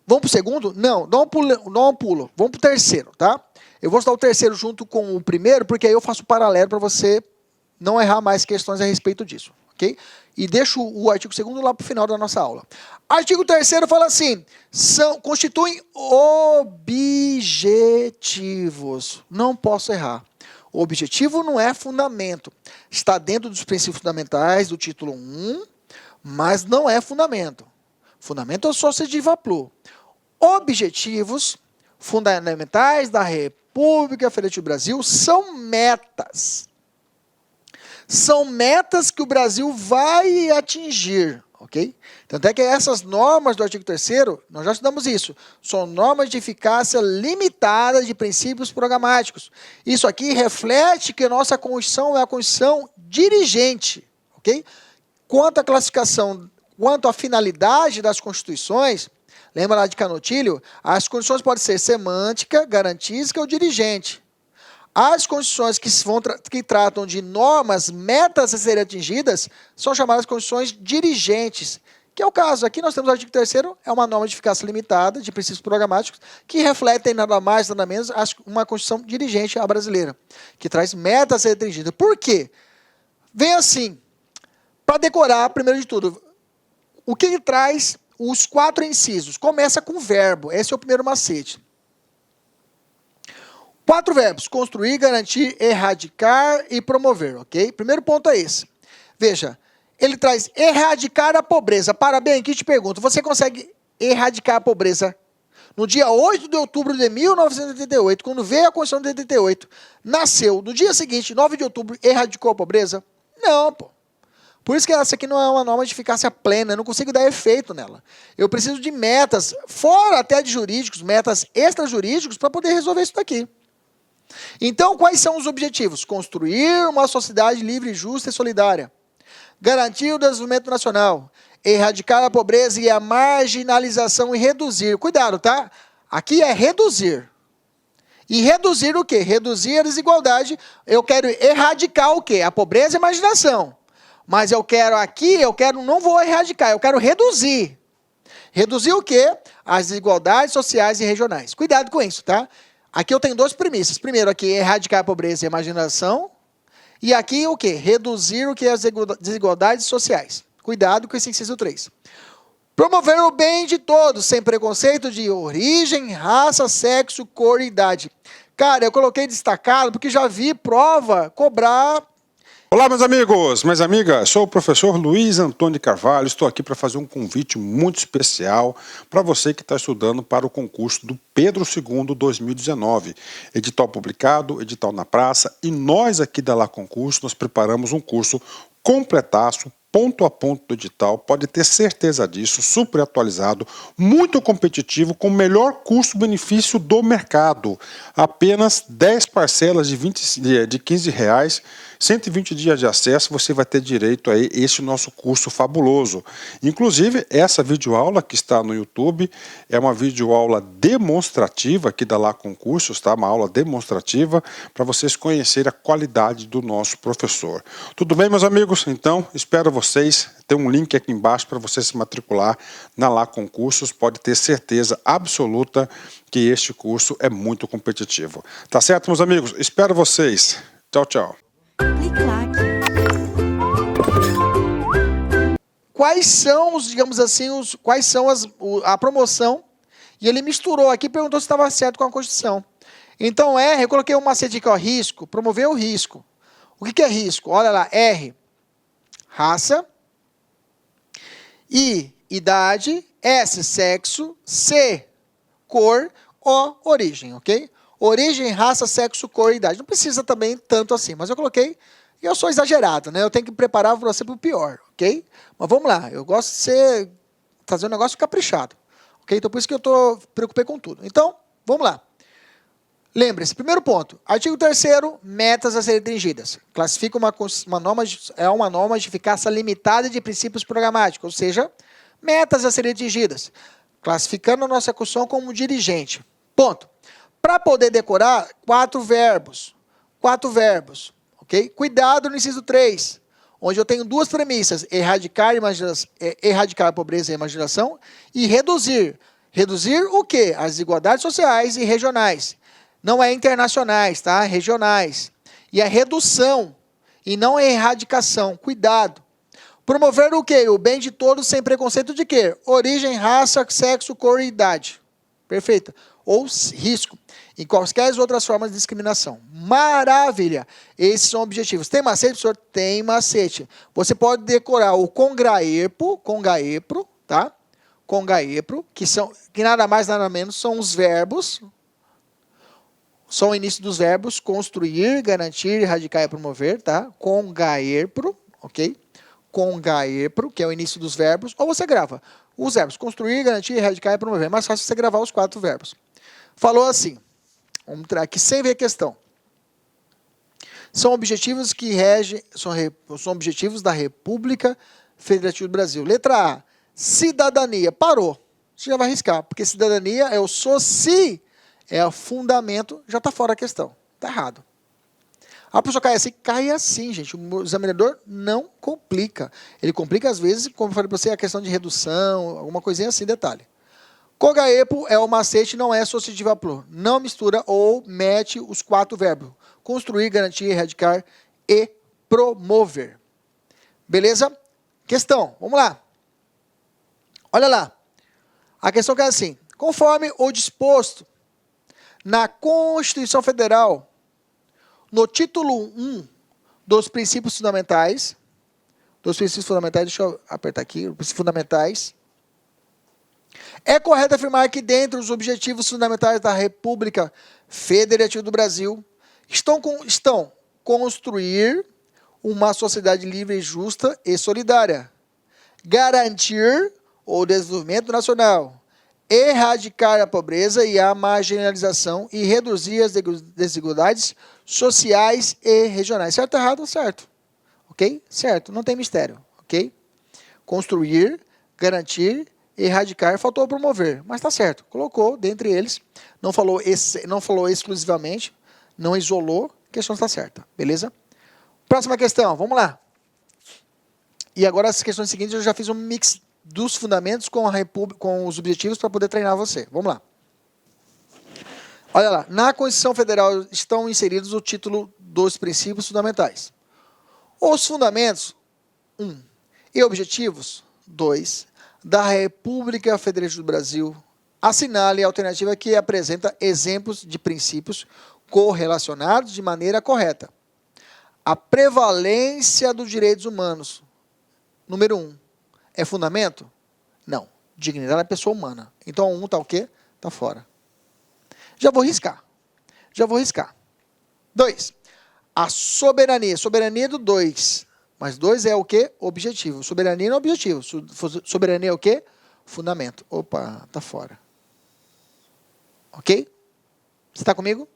Vamos para o segundo? Não, dá um pulo. Vamos para o 3º, tá? Eu vou estudar o 3º junto com o 1º, porque aí eu faço paralelo para você não errar mais questões a respeito disso, ok? E deixo o artigo 2º lá para o final da nossa aula. Artigo 3º fala assim, constituem objetivos. Não posso errar. O objetivo não é fundamento. Está dentro dos princípios fundamentais do título 1, mas não é fundamento. Fundamento é o soci diva plu. Objetivos fundamentais da República Federativa do Brasil são metas. São metas que o Brasil vai atingir, ok? Tanto é que essas normas do artigo 3º, nós já estudamos isso, são normas de eficácia limitada de princípios programáticos. Isso aqui reflete que a nossa Constituição é a Constituição dirigente, ok? Quanto à classificação, quanto à finalidade das Constituições, lembra lá de Canutilho? As Constituições podem ser semântica, garantística ou dirigente. As Constituições que tratam de normas, metas a serem atingidas, são chamadas Constituições dirigentes, que é o caso. Aqui nós temos o artigo 3º, é uma norma de eficácia limitada, de princípios programáticos, que refletem nada mais, nada menos, uma Constituição dirigente à brasileira, que traz metas a serem atingidas. Por quê? Vem assim, para decorar, primeiro de tudo, o que ele traz, os 4 incisos. Começa com verbo, esse é o primeiro macete. 4 verbos, construir, garantir, erradicar e promover, ok? Primeiro ponto é esse. Veja, ele traz erradicar a pobreza. Parabéns, aqui te pergunto, você consegue erradicar a pobreza? No dia 8 de outubro de 1988, quando veio a Constituição de 88, nasceu, no dia seguinte, 9 de outubro, erradicou a pobreza? Não, pô. Por isso que essa aqui não é uma norma de eficácia plena, eu não consigo dar efeito nela. Eu preciso de metas, fora até de jurídicos, metas extrajurídicos, para poder resolver isso daqui. Então, quais são os objetivos? Construir uma sociedade livre, justa e solidária. Garantir o desenvolvimento nacional. Erradicar a pobreza e a marginalização e reduzir. Cuidado, tá? Aqui é reduzir. E reduzir o quê? Reduzir a desigualdade. Eu quero erradicar o quê? A pobreza e a marginação. Mas não vou erradicar, eu quero reduzir. Reduzir o quê? As desigualdades sociais e regionais. Cuidado com isso, tá? Aqui eu tenho 2 premissas. Primeiro, aqui, erradicar a pobreza e a marginação. E aqui, o quê? Reduzir o que? As desigualdades sociais. Cuidado com esse inciso 3. Promover o bem de todos, sem preconceito de origem, raça, sexo, cor e idade. Cara, eu coloquei destacado porque já vi prova cobrar. Olá, meus amigos, minhas amigas, sou o professor Luiz Antônio de Carvalho, estou aqui para fazer um convite muito especial para você que está estudando para o concurso do Pedro II 2019. Edital publicado, edital na praça, e nós aqui da Lá Concurso, nós preparamos um curso completaço, ponto a ponto do edital, pode ter certeza disso, super atualizado, muito competitivo, com o melhor custo-benefício do mercado. Apenas 10 parcelas de R$15, 120 dias de acesso, você vai ter direito a esse nosso curso fabuloso. Inclusive, essa videoaula que está no YouTube é uma videoaula demonstrativa aqui da Lá Concursos, tá? Uma aula demonstrativa para vocês conhecerem a qualidade do nosso professor. Tudo bem, meus amigos? Então, espero vocês. Tem um link aqui embaixo para você se matricular na Lá Concursos. Pode ter certeza absoluta que este curso é muito competitivo. Tá certo, meus amigos? Espero vocês. Tchau, tchau. Clique lá. Quais são os, digamos assim, a promoção? E ele misturou aqui e perguntou se estava certo com a Constituição. Então, R, eu coloquei um macete aqui, ó, risco, promover o risco. O que é risco? Olha lá, R, raça, I, idade, S, sexo, C, cor, O, origem, ok? Origem, raça, sexo, cor e idade. Não precisa também tanto assim, mas eu coloquei, e eu sou exagerado, né? Eu tenho que preparar você para o pior, ok? Mas vamos lá, eu gosto de fazer um negócio caprichado, ok? Então, por isso que eu preocupei com tudo. Então, vamos lá. Lembre-se, primeiro ponto, artigo 3º, metas a serem atingidas. Classifica uma norma de eficácia limitada de princípios programáticos, ou seja, metas a serem atingidas, classificando a nossa execução como dirigente. Ponto. Para poder decorar, 4 verbos, ok? Cuidado no inciso 3, onde eu tenho 2 premissas, erradicar a pobreza e a marginação, e reduzir. Reduzir o quê? As desigualdades sociais e regionais. Não é internacionais, tá? Regionais. E a redução, e não a erradicação. Cuidado. Promover o quê? O bem de todos sem preconceito de quê? Origem, raça, sexo, cor e idade. Perfeito. Ou risco. Em quaisquer outras formas de discriminação. Maravilha. Esses são objetivos. Tem macete, professor? Tem macete. Você pode decorar o congaepro, tá? Congaepro, que nada mais, nada menos são os verbos. São o início dos verbos construir, garantir, erradicar e promover, tá? Congaepro, ok? Congaepro, que é o início dos verbos. Ou você grava os verbos construir, garantir, erradicar e promover. É mais fácil você gravar os 4 verbos. Falou assim, vamos entrar aqui sem ver a questão. São objetivos que regem, são objetivos da República Federativa do Brasil. Letra A, cidadania. Parou. Você já vai arriscar, porque cidadania é o soci, é o fundamento, já está fora a questão. Está errado. A pessoa cai assim, gente. O examinador não complica. Ele complica, às vezes, como eu falei para você, a questão de redução, alguma coisinha assim, detalhe. Congaepo é o macete, não é associativo a plur. Não mistura ou mete os 4 verbos. Construir, garantir, erradicar e promover. Beleza? Questão, vamos lá. Olha lá. A questão que é assim. Conforme o disposto na Constituição Federal, no título 1 dos princípios fundamentais, deixa eu apertar aqui, os princípios fundamentais, é correto afirmar que dentre os objetivos fundamentais da República Federativa do Brasil estão construir uma sociedade livre, justa e solidária, garantir o desenvolvimento nacional, erradicar a pobreza e a marginalização e reduzir as desigualdades sociais e regionais. Certo ou errado? Certo. Ok? Certo. Não tem mistério. Ok? Construir, garantir, erradicar, faltou promover. Mas está certo. Colocou dentre eles. Não falou exclusivamente. Não isolou. A questão está certa. Beleza? Próxima questão. Vamos lá. E agora as questões seguintes eu já fiz um mix dos fundamentos com os objetivos para poder treinar você. Vamos lá. Olha lá. Na Constituição Federal estão inseridos o título dos princípios fundamentais. Os fundamentos, 1. E objetivos? 2. Da República Federativa do Brasil, assinale a alternativa que apresenta exemplos de princípios correlacionados de maneira correta. A prevalência dos direitos humanos. Número 1. É fundamento? Não. Dignidade da pessoa humana. Então, 1 está o quê? Está fora. Já vou riscar. 2. A soberania. Soberania do 2. Mas 2 é o quê? Objetivo. Soberania não é objetivo. Soberania é o quê? Fundamento. Opa, está fora. Ok? Você está comigo?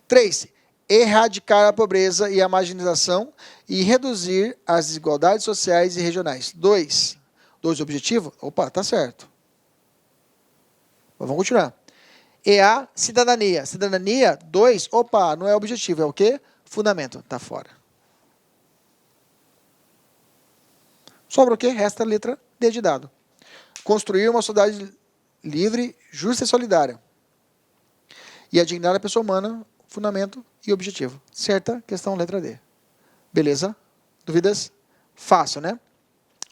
3. Erradicar a pobreza e a marginalização e reduzir as desigualdades sociais e regionais. 2. 2 objetivo? Opa, está certo. Mas vamos continuar. E a cidadania. Cidadania, 2, opa, não é objetivo, é o quê? Fundamento, está fora. Sobra o quê? Resta a letra D de dado. Construir uma sociedade livre, justa e solidária. E a dignidade da pessoa humana, fundamento e objetivo. Certa questão, letra D. Beleza? Dúvidas? Fácil, né?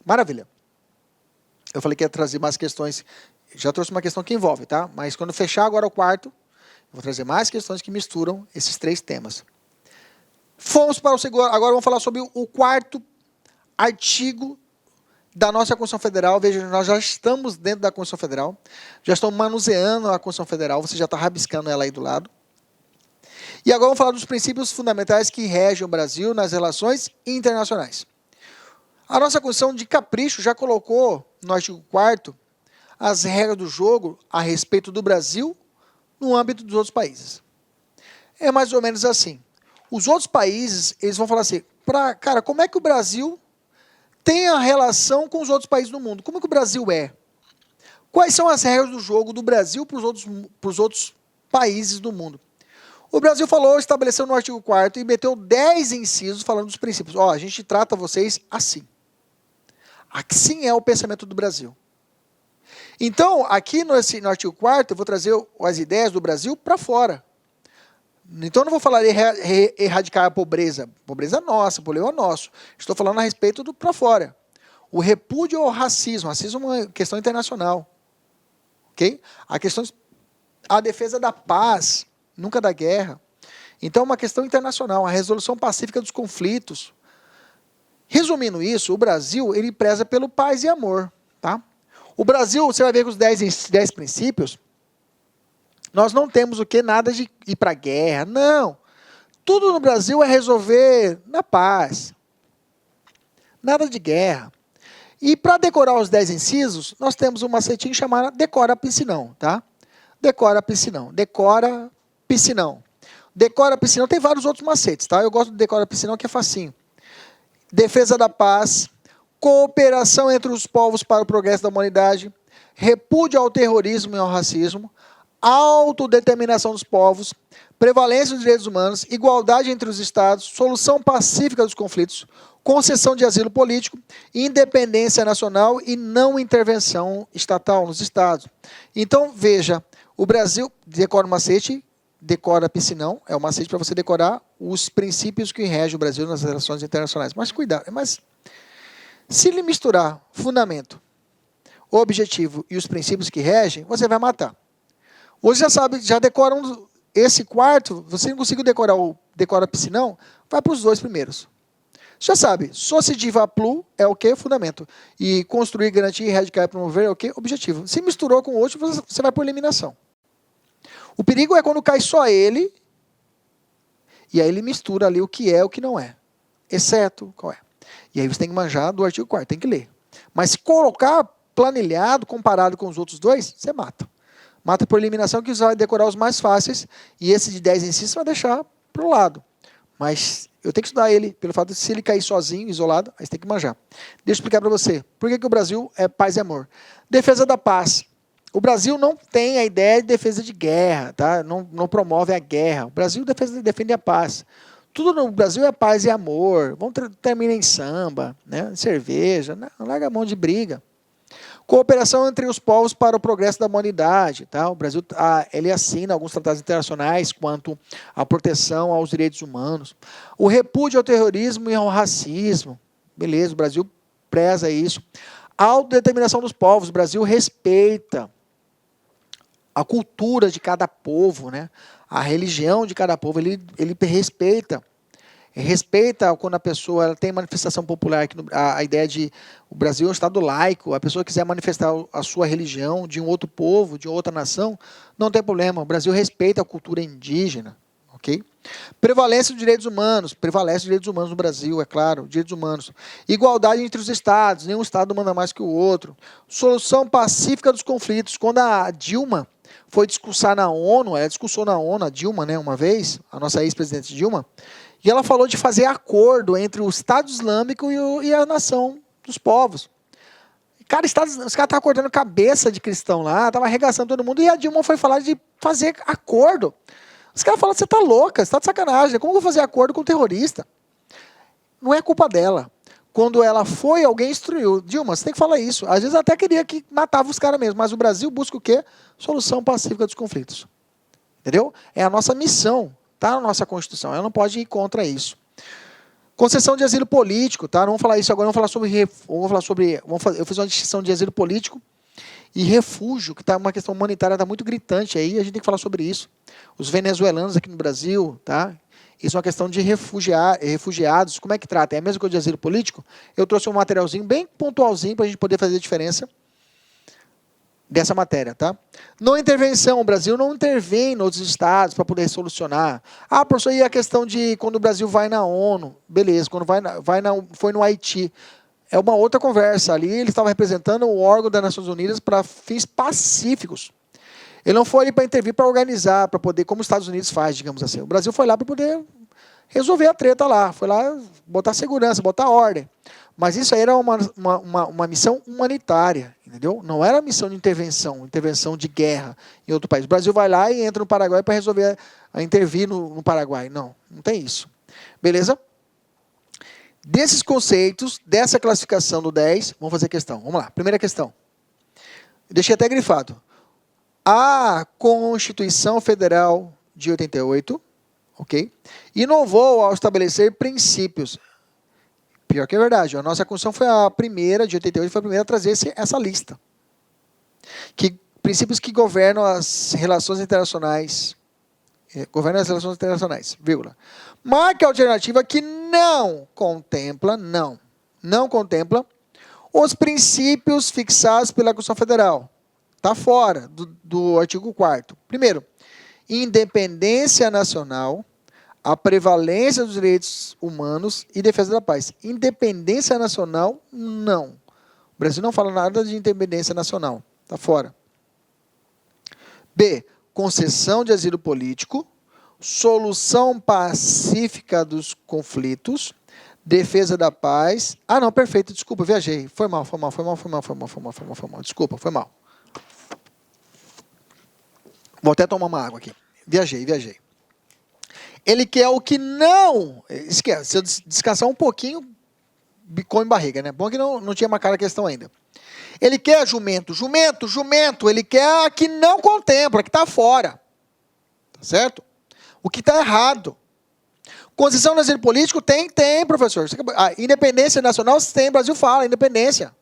Maravilha. Eu falei que ia trazer mais questões. Já trouxe uma questão que envolve, tá? Mas quando fechar agora o quarto, eu vou trazer mais questões que misturam esses 3 temas. Fomos para o segundo. Agora vamos falar sobre o quarto artigo da nossa Constituição Federal. Veja, nós já estamos dentro da Constituição Federal. Já estamos manuseando a Constituição Federal. Você já está rabiscando ela aí do lado. E agora vamos falar dos princípios fundamentais que regem o Brasil nas relações internacionais. A nossa Constituição de capricho já colocou no artigo 4º as regras do jogo a respeito do Brasil no âmbito dos outros países. É mais ou menos assim. Os outros países, eles vão falar assim, cara, como é que o Brasil tem a relação com os outros países do mundo? Como é que o Brasil é? Quais são as regras do jogo do Brasil para os outros países do mundo? O Brasil estabeleceu no artigo 4º e meteu 10 incisos falando dos princípios. Ó, a gente trata vocês assim. Assim é o pensamento do Brasil. Então, aqui no artigo 4º, eu vou trazer as ideias do Brasil para fora. Então, eu não vou falar de erradicar a pobreza. Pobreza é nossa, o problema é nosso. Estou falando a respeito do para fora. O repúdio ao racismo. Racismo é uma questão internacional. Ok? A defesa da paz, nunca da guerra. Então, é uma questão internacional. A resolução pacífica dos conflitos. Resumindo isso, o Brasil, ele preza pelo paz e amor. Tá? O Brasil, você vai ver que os 10 princípios, nós não temos o que? Nada de ir para a guerra. Não. Tudo no Brasil é resolver na paz. Nada de guerra. E para decorar os 10 incisos, nós temos um macetinho chamado decora piscinão. Tá? Decora piscinão. Decora piscinão. Decora piscinão. Tem vários outros macetes. Tá? Eu gosto do decora piscinão, que é facinho. Defesa da paz. Cooperação entre os povos para o progresso da humanidade, repúdio ao terrorismo e ao racismo, autodeterminação dos povos, prevalência dos direitos humanos, igualdade entre os estados, solução pacífica dos conflitos, concessão de asilo político, independência nacional e não intervenção estatal nos estados. Então, veja, o Brasil decora o macete, decora piscinão, é o macete para você decorar os princípios que regem o Brasil nas relações internacionais. Mas cuidado, se ele misturar fundamento, objetivo e os princípios que regem, você vai matar. Você já sabe, já decora esse quarto, você não conseguiu decora piscinão, vai para os 2 primeiros. Você já sabe, sociediva plu é o quê? Fundamento. E construir, garantir, erradicar e promover é o quê? Objetivo. Se misturou com o outro, você vai por eliminação. O perigo é quando cai só ele, e aí ele mistura ali o que é e o que não é. Exceto qual é. E aí você tem que manjar do artigo 4º, tem que ler. Mas se colocar planilhado, comparado com os outros 2, você mata. Mata por eliminação, que você vai decorar os mais fáceis, e esse de 10 incisos você vai deixar para o lado. Mas eu tenho que estudar ele, pelo fato de se ele cair sozinho, isolado, aí você tem que manjar. Deixa eu explicar para você. Por que o Brasil é paz e amor? Defesa da paz. O Brasil não tem a ideia de defesa de guerra, tá? Não promove a guerra. O Brasil defende a paz. Tudo no Brasil é paz e amor. Vamos terminar em samba, né? Cerveja, não larga a mão de briga. Cooperação entre os povos para o progresso da humanidade. Tá? O Brasil ele assina alguns tratados internacionais quanto à proteção aos direitos humanos. O repúdio ao terrorismo e ao racismo. Beleza, o Brasil preza isso. A autodeterminação dos povos. O Brasil respeita a cultura de cada povo, né? A religião de cada povo. Ele respeita. Respeita quando a pessoa ela tem manifestação popular, a ideia de o Brasil é um estado laico, a pessoa quiser manifestar a sua religião de um outro povo, de outra nação, não tem problema. O Brasil respeita a cultura indígena, ok? Prevalência dos direitos humanos, prevalece os direitos humanos no Brasil, é claro, direitos humanos. Igualdade entre os estados, nenhum estado manda mais que o outro. Solução pacífica dos conflitos. Quando a Dilma foi discursar na ONU, ela discursou na ONU, a Dilma, né, uma vez, a nossa ex-presidente Dilma, e ela falou de fazer acordo entre o Estado Islâmico e a nação dos povos. Cara, os caras estavam cortando cabeça de cristão lá, estavam arregaçando todo mundo, e a Dilma foi falar de fazer acordo. Os caras falaram, você está louca, você está de sacanagem, como eu vou fazer acordo com um terrorista? Não é culpa dela. Quando ela foi, alguém instruiu. Dilma, você tem que falar isso. Às vezes até queria que matava os caras mesmo, mas o Brasil busca o quê? Solução pacífica dos conflitos. Entendeu? É a nossa missão. Está na nossa Constituição, ela não pode ir contra isso. Concessão de asilo político, tá? Não vamos falar isso agora, eu fiz uma distinção de asilo político e refúgio, que tá uma questão humanitária, está muito gritante aí, a gente tem que falar sobre isso. Os venezuelanos aqui no Brasil, tá? Isso é uma questão de refugiados, como é que trata? É a mesma coisa de asilo político? Eu trouxe um materialzinho bem pontualzinho para a gente poder fazer a diferença dessa matéria, tá? Não intervenção, o Brasil não intervém em outros estados para poder solucionar. Ah, professor, e a questão de quando o Brasil vai na ONU? Beleza, quando foi no Haiti. É uma outra conversa. Ali ele estava representando o órgão das Nações Unidas para fins pacíficos. Ele não foi ali para intervir, para organizar, para poder, como os Estados Unidos faz, digamos assim. O Brasil foi lá para poder resolver a treta lá. Foi lá botar segurança, botar ordem. Mas isso aí era uma missão humanitária, entendeu? Não era missão de intervenção de guerra em outro país. O Brasil vai lá e entra no Paraguai para resolver, intervir no Paraguai. Não tem isso. Beleza? Desses conceitos, dessa classificação do 10, vamos fazer questão. Vamos lá, primeira questão. Deixei até grifado. A Constituição Federal de 88, ok? Inovou ao estabelecer princípios. Pior que é verdade. A nossa Constituição foi a primeira, de 88, foi a primeira a trazer essa lista. Princípios que governam as relações internacionais. Vírgula. Marca alternativa que não contempla os princípios fixados pela Constituição Federal. Está fora do artigo 4º. Primeiro, independência nacional, a prevalência dos direitos humanos e defesa da paz. Independência nacional, não. O Brasil não fala nada de independência nacional. Está fora. B. Concessão de asilo político, solução pacífica dos conflitos, defesa da paz. Ah, não, perfeito, desculpa, viajei. Foi mal. Desculpa, foi mal. Vou até tomar uma água aqui. Viajei. Ele quer o que não... Esquece, se eu descansar um pouquinho, come barriga, né? Bom que não tinha marcado a questão ainda. Ele quer jumento. Ele quer a que não contempla, que está fora. Tá certo? O que está errado. Concessão do asilo político tem, professor. A independência nacional tem, o Brasil fala, independência.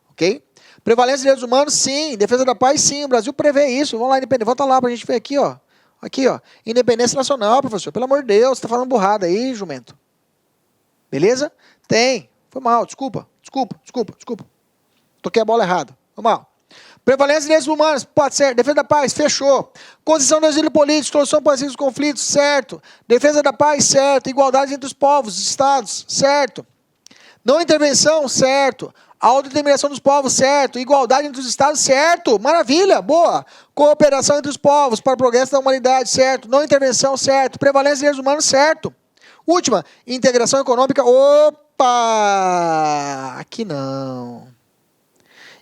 Ok? Prevalência de direitos humanos, sim. Defesa da paz, sim. O Brasil prevê isso. Vamos lá, independência. Volta lá para a gente ver aqui, ó. Aqui, ó. Independência nacional, professor. Pelo amor de Deus, você está falando burrada aí, jumento. Beleza? Tem. Foi mal, desculpa. Toquei a bola errada. Foi mal. Prevalência de direitos humanos, pode ser. Defesa da paz, fechou. Concessão do asilo político, solução pacífica dos conflitos, certo. Defesa da paz, certo. Igualdade entre os povos, os estados, certo. Não intervenção, certo. Autodeterminação dos povos, certo. Igualdade entre os estados, certo. Maravilha, boa. Cooperação entre os povos para o progresso da humanidade, certo. Não intervenção, certo. Prevalência de direitos humanos, certo. Última, integração econômica. Opa! Aqui não.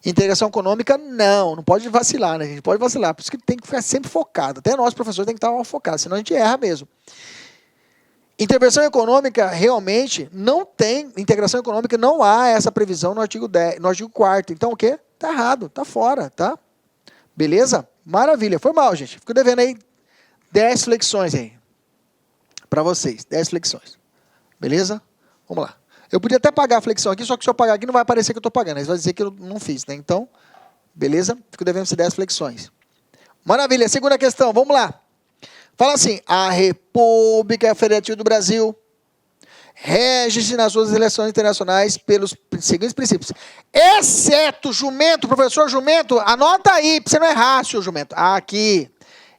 Integração econômica, não pode vacilar, né? A gente pode vacilar. Por isso que tem que ficar sempre focado. Até nós, professores, tem que estar focados, senão a gente erra mesmo. Intervenção econômica, realmente, não tem, integração econômica, não há essa previsão no artigo 4º. Então, o quê? Está errado, está fora, tá? Beleza? Maravilha. Foi mal, gente. Fico devendo aí 10 flexões aí. Para vocês, 10 flexões. Beleza? Vamos lá. Eu podia até pagar a flexão aqui, só que se eu pagar aqui não vai aparecer que eu estou pagando. Aí vai dizer que eu não fiz, né? Então, beleza? Fico devendo se 10 flexões. Maravilha. Segunda questão, vamos lá. Fala assim, a República Federativa do Brasil rege-se nas suas relações internacionais pelos seguintes princípios. Exceto, jumento, professor jumento, anota aí, para você não errar, senhor jumento. Aqui.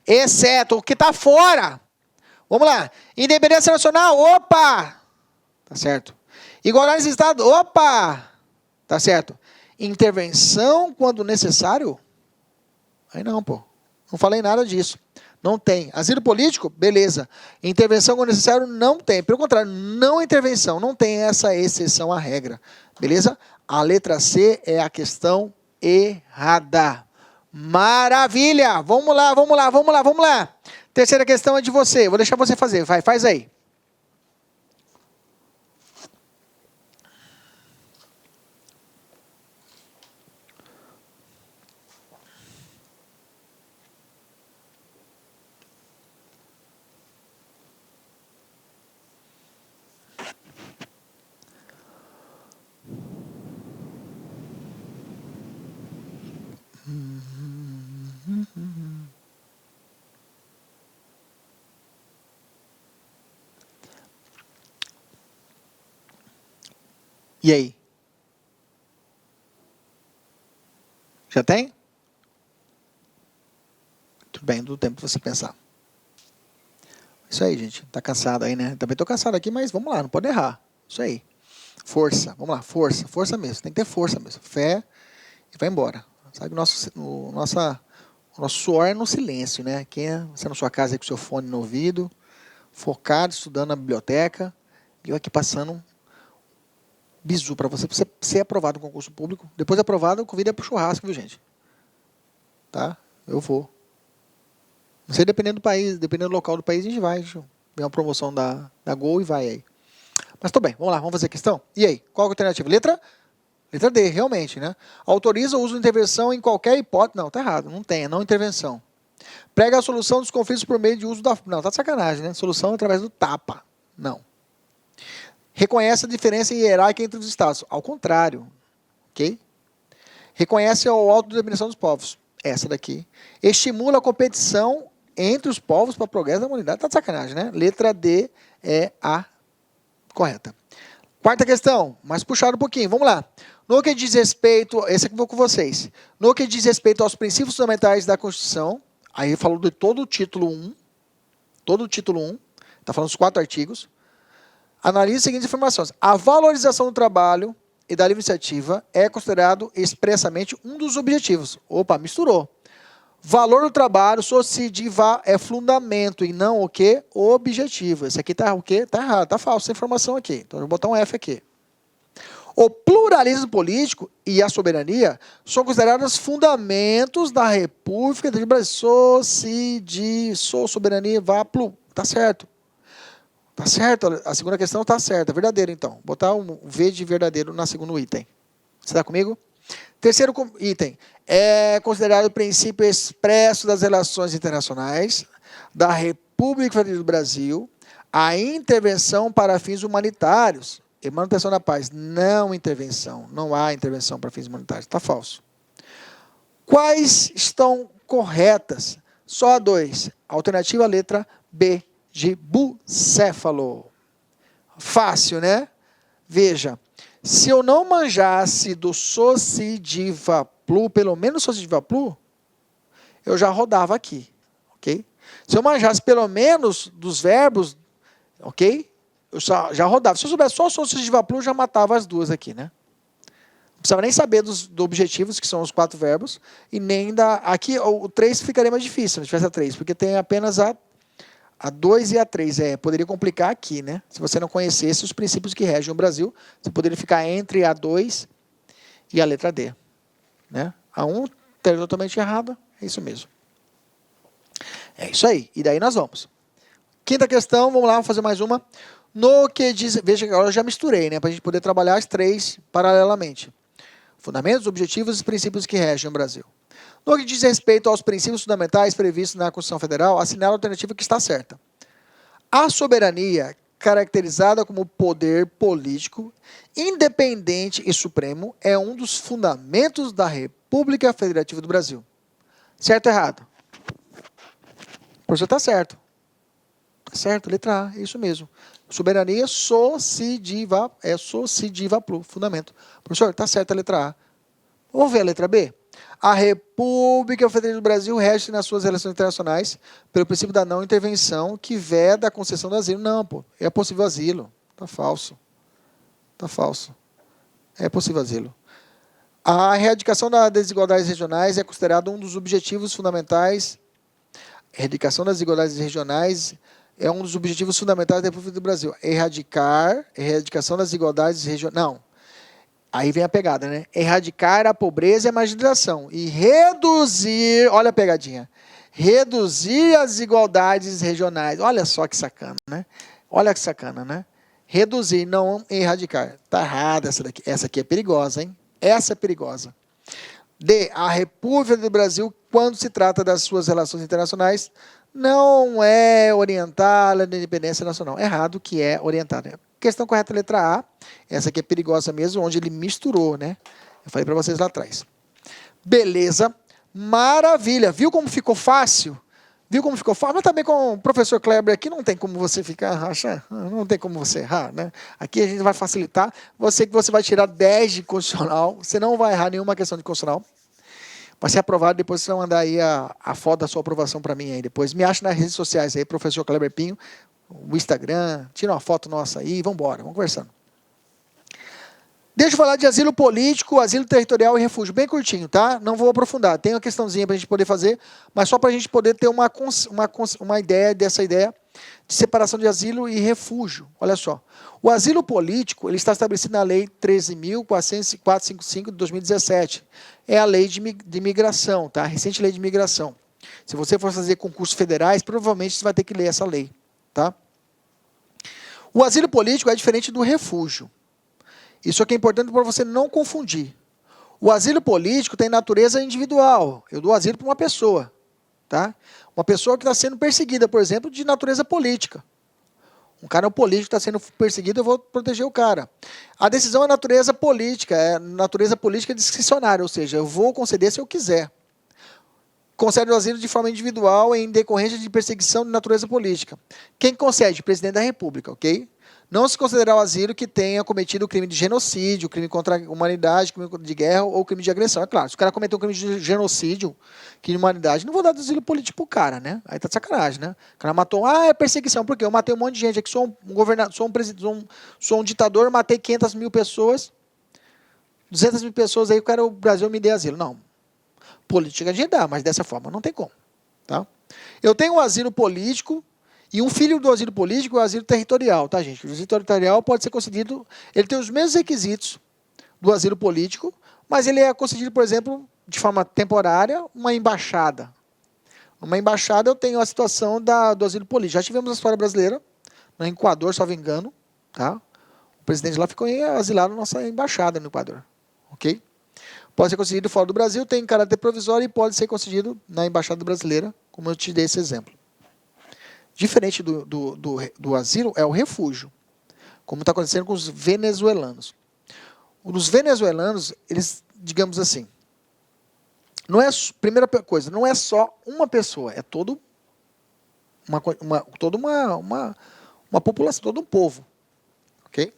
Exceto, o que está fora. Vamos lá. Independência nacional, opa. Tá certo. Igualdade de Estado, opa. Tá certo. Intervenção quando necessário? Aí não, pô. Não falei nada disso. Não tem. Asilo político? Beleza. Intervenção quando necessário? Não tem. Pelo contrário, não intervenção. Não tem essa exceção à regra. Beleza? A letra C é a questão errada. Maravilha! Vamos lá, vamos lá, vamos lá, vamos lá. Terceira questão é de você. Vou deixar você fazer. Vai, faz aí. E aí? Já tem? Tudo bem, do tempo para você pensar. Isso aí, gente. Tá cansado aí, né? Também tô cansado aqui, mas vamos lá, não pode errar. Isso aí. Força. Vamos lá, força. Força mesmo. Tem que ter força mesmo. Fé e vai embora. Sabe, o nosso suor é no silêncio, né? Quem é você na sua casa aí com seu fone no ouvido, focado, estudando na biblioteca, e eu aqui passando um bizu para você ser aprovado no concurso público. Depois de aprovado, eu convido para o churrasco, viu, gente? Tá? Eu vou. Não sei, dependendo do país, dependendo do local do país, a gente vai. Deixa eu ver uma promoção da Gol e vai aí. Mas tudo bem, vamos lá, vamos fazer a questão? E aí, qual é a alternativa? Letra D, realmente, né? Autoriza o uso de intervenção em qualquer hipótese. Não, tá errado, não tem, é não intervenção. Prega a solução dos conflitos por meio de uso da... Não, tá de sacanagem, né? Solução através do tapa. Não. Reconhece a diferença hierárquica entre os estados. Ao contrário, ok? Reconhece a autodeterminação dos povos. Essa daqui. Estimula a competição entre os povos para o progresso da humanidade. Tá de sacanagem, né? Letra D é a correta. Quarta questão, mais puxado um pouquinho. Vamos lá. No que diz respeito... Esse aqui eu vou com vocês. No que diz respeito aos princípios fundamentais da Constituição, aí falou de todo o título 1. Todo o título 1. Está falando dos 4 artigos. Analise as seguintes informações. A valorização do trabalho e da livre iniciativa é considerado expressamente um dos objetivos. Opa, misturou. Valor do trabalho, sociediva, é fundamento e não o quê? Objetivo. Esse aqui está o quê? Está errado, está falso essa informação aqui. Então, eu vou botar um F aqui. O pluralismo político e a soberania são considerados fundamentos da República do Brasil. Soberania, tá certo. Tá certo, a segunda questão está certa, é verdadeiro então. Vou botar um V de verdadeiro na segundo item. Você está comigo? Terceiro item, é considerado o princípio expresso das relações internacionais da República Federal do Brasil a intervenção para fins humanitários e manutenção da paz. Não intervenção, não há intervenção para fins humanitários, está falso. Quais estão corretas? Só a 2, alternativa letra B. De bucéfalo. Fácil, né? Veja, se eu não manjasse do socidivaplu, pelo menos socidivaplu, eu já rodava aqui, ok? Se eu manjasse pelo menos dos verbos, ok? Eu já rodava. Se eu soubesse só o socidivaplu, eu já matava as duas aqui, né? Não precisava nem saber dos objetivos, que são os 4 verbos, e nem da... Aqui, o 3 ficaria mais difícil, se tivesse a 3, porque tem apenas a 2 e a 3, poderia complicar aqui, né? Se você não conhecesse os princípios que regem o Brasil, você poderia ficar entre a 2 e a letra D, né? A 1 estaria totalmente errada, é isso mesmo. É isso aí, e daí nós vamos. Quinta questão, vamos lá, vamos fazer mais uma. No que diz, veja que agora eu já misturei, né? Para a gente poder trabalhar as 3 paralelamente. Fundamentos, objetivos e princípios que regem o Brasil. No que diz respeito aos princípios fundamentais previstos na Constituição Federal, assinala a alternativa que está certa. A soberania caracterizada como poder político, independente e supremo, é um dos fundamentos da República Federativa do Brasil. Certo ou errado? O professor está certo. Está certo, letra A, é isso mesmo. Soberania sociediva, fundamento. Professor, está certo a letra A. Vamos ver a letra B? A República Federativa do Brasil rege nas suas relações internacionais pelo princípio da não intervenção que veda a concessão do asilo. Não, pô, é possível asilo. Está falso. Está falso. É possível asilo. A erradicação das desigualdades regionais é considerado um dos objetivos fundamentais. A erradicação das desigualdades regionais é um dos objetivos fundamentais da República do Brasil. Erradicação das desigualdades regionais. Não. Aí vem a pegada, né? Erradicar a pobreza e a marginalização. E reduzir, olha a pegadinha, reduzir as desigualdades regionais. Olha só que sacana, né? Olha que sacana, né? Reduzir, não erradicar. Tá errada essa daqui. Essa aqui é perigosa, hein? Essa é perigosa. D. A República do Brasil, quando se trata das suas relações internacionais, não é orientada na independência nacional. Errado que é orientada. Questão correta, letra A. Essa aqui é perigosa mesmo, onde ele misturou, né? Eu falei para vocês lá atrás. Beleza. Maravilha. Viu como ficou fácil? Viu como ficou fácil? Mas também com o professor Kleber aqui não tem como você ficar rachando. Não tem como você errar, né? Aqui a gente vai facilitar. Você vai tirar 10 de constitucional. Você não vai errar nenhuma questão de constitucional. Vai ser aprovado, depois você vai mandar aí a foto da sua aprovação para mim aí depois. Me acha nas redes sociais aí, professor Kleber Pinho, o Instagram, tira uma foto nossa aí, vamos embora, vamos conversando. Deixa eu falar de asilo político, asilo territorial e refúgio, bem curtinho, tá? Não vou aprofundar, tem uma questãozinha para a gente poder fazer, mas só para a gente poder ter uma ideia dessa ideia de separação de asilo e refúgio. Olha só, o asilo político ele está estabelecido na Lei 13.455 de 2017. É a lei de imigração, tá? A recente lei de imigração. Se você for fazer concursos federais, provavelmente você vai ter que ler essa lei, tá? O asilo político é diferente do refúgio. Isso aqui é importante para você não confundir. O asilo político tem natureza individual. Eu dou asilo para uma pessoa, tá? Uma pessoa que está sendo perseguida, por exemplo, de natureza política. Um cara político está sendo perseguido, eu vou proteger o cara. A decisão é natureza política discricionária, ou seja, eu vou conceder se eu quiser. Concede o asilo de forma individual em decorrência de perseguição de natureza política. Quem concede? O presidente da República, ok? Não se considerar o asilo que tenha cometido o crime de genocídio, crime contra a humanidade, crime de guerra ou crime de agressão. É claro, se o cara cometeu um crime de genocídio, crime de humanidade, não vou dar asilo político pro cara, né? Aí tá de sacanagem, né? O cara matou, é perseguição, por quê? Eu matei um monte de gente aqui, sou um governador, sou um ditador, matei 500 mil pessoas, 200 mil pessoas aí, o Brasil me dê asilo. Não. Política a gente dá, mas dessa forma não tem como, tá? Eu tenho um asilo político. E um filho do asilo político é o asilo territorial, tá, gente? O asilo territorial pode ser concedido, ele tem os mesmos requisitos do asilo político, mas ele é concedido, por exemplo, de forma temporária, uma embaixada. Uma embaixada eu tenho a situação do asilo político. Já tivemos a história brasileira, no Equador, salvo engano, tá? O presidente lá ficou asilado na nossa embaixada no Equador, ok? Pode ser concedido fora do Brasil, tem caráter provisório e pode ser concedido na embaixada brasileira, como eu te dei esse exemplo. Diferente do asilo, é o refúgio, como está acontecendo com os venezuelanos. Os venezuelanos, eles, digamos assim, não é, primeira coisa, não é só uma pessoa, é toda uma população, todo um povo. Ok?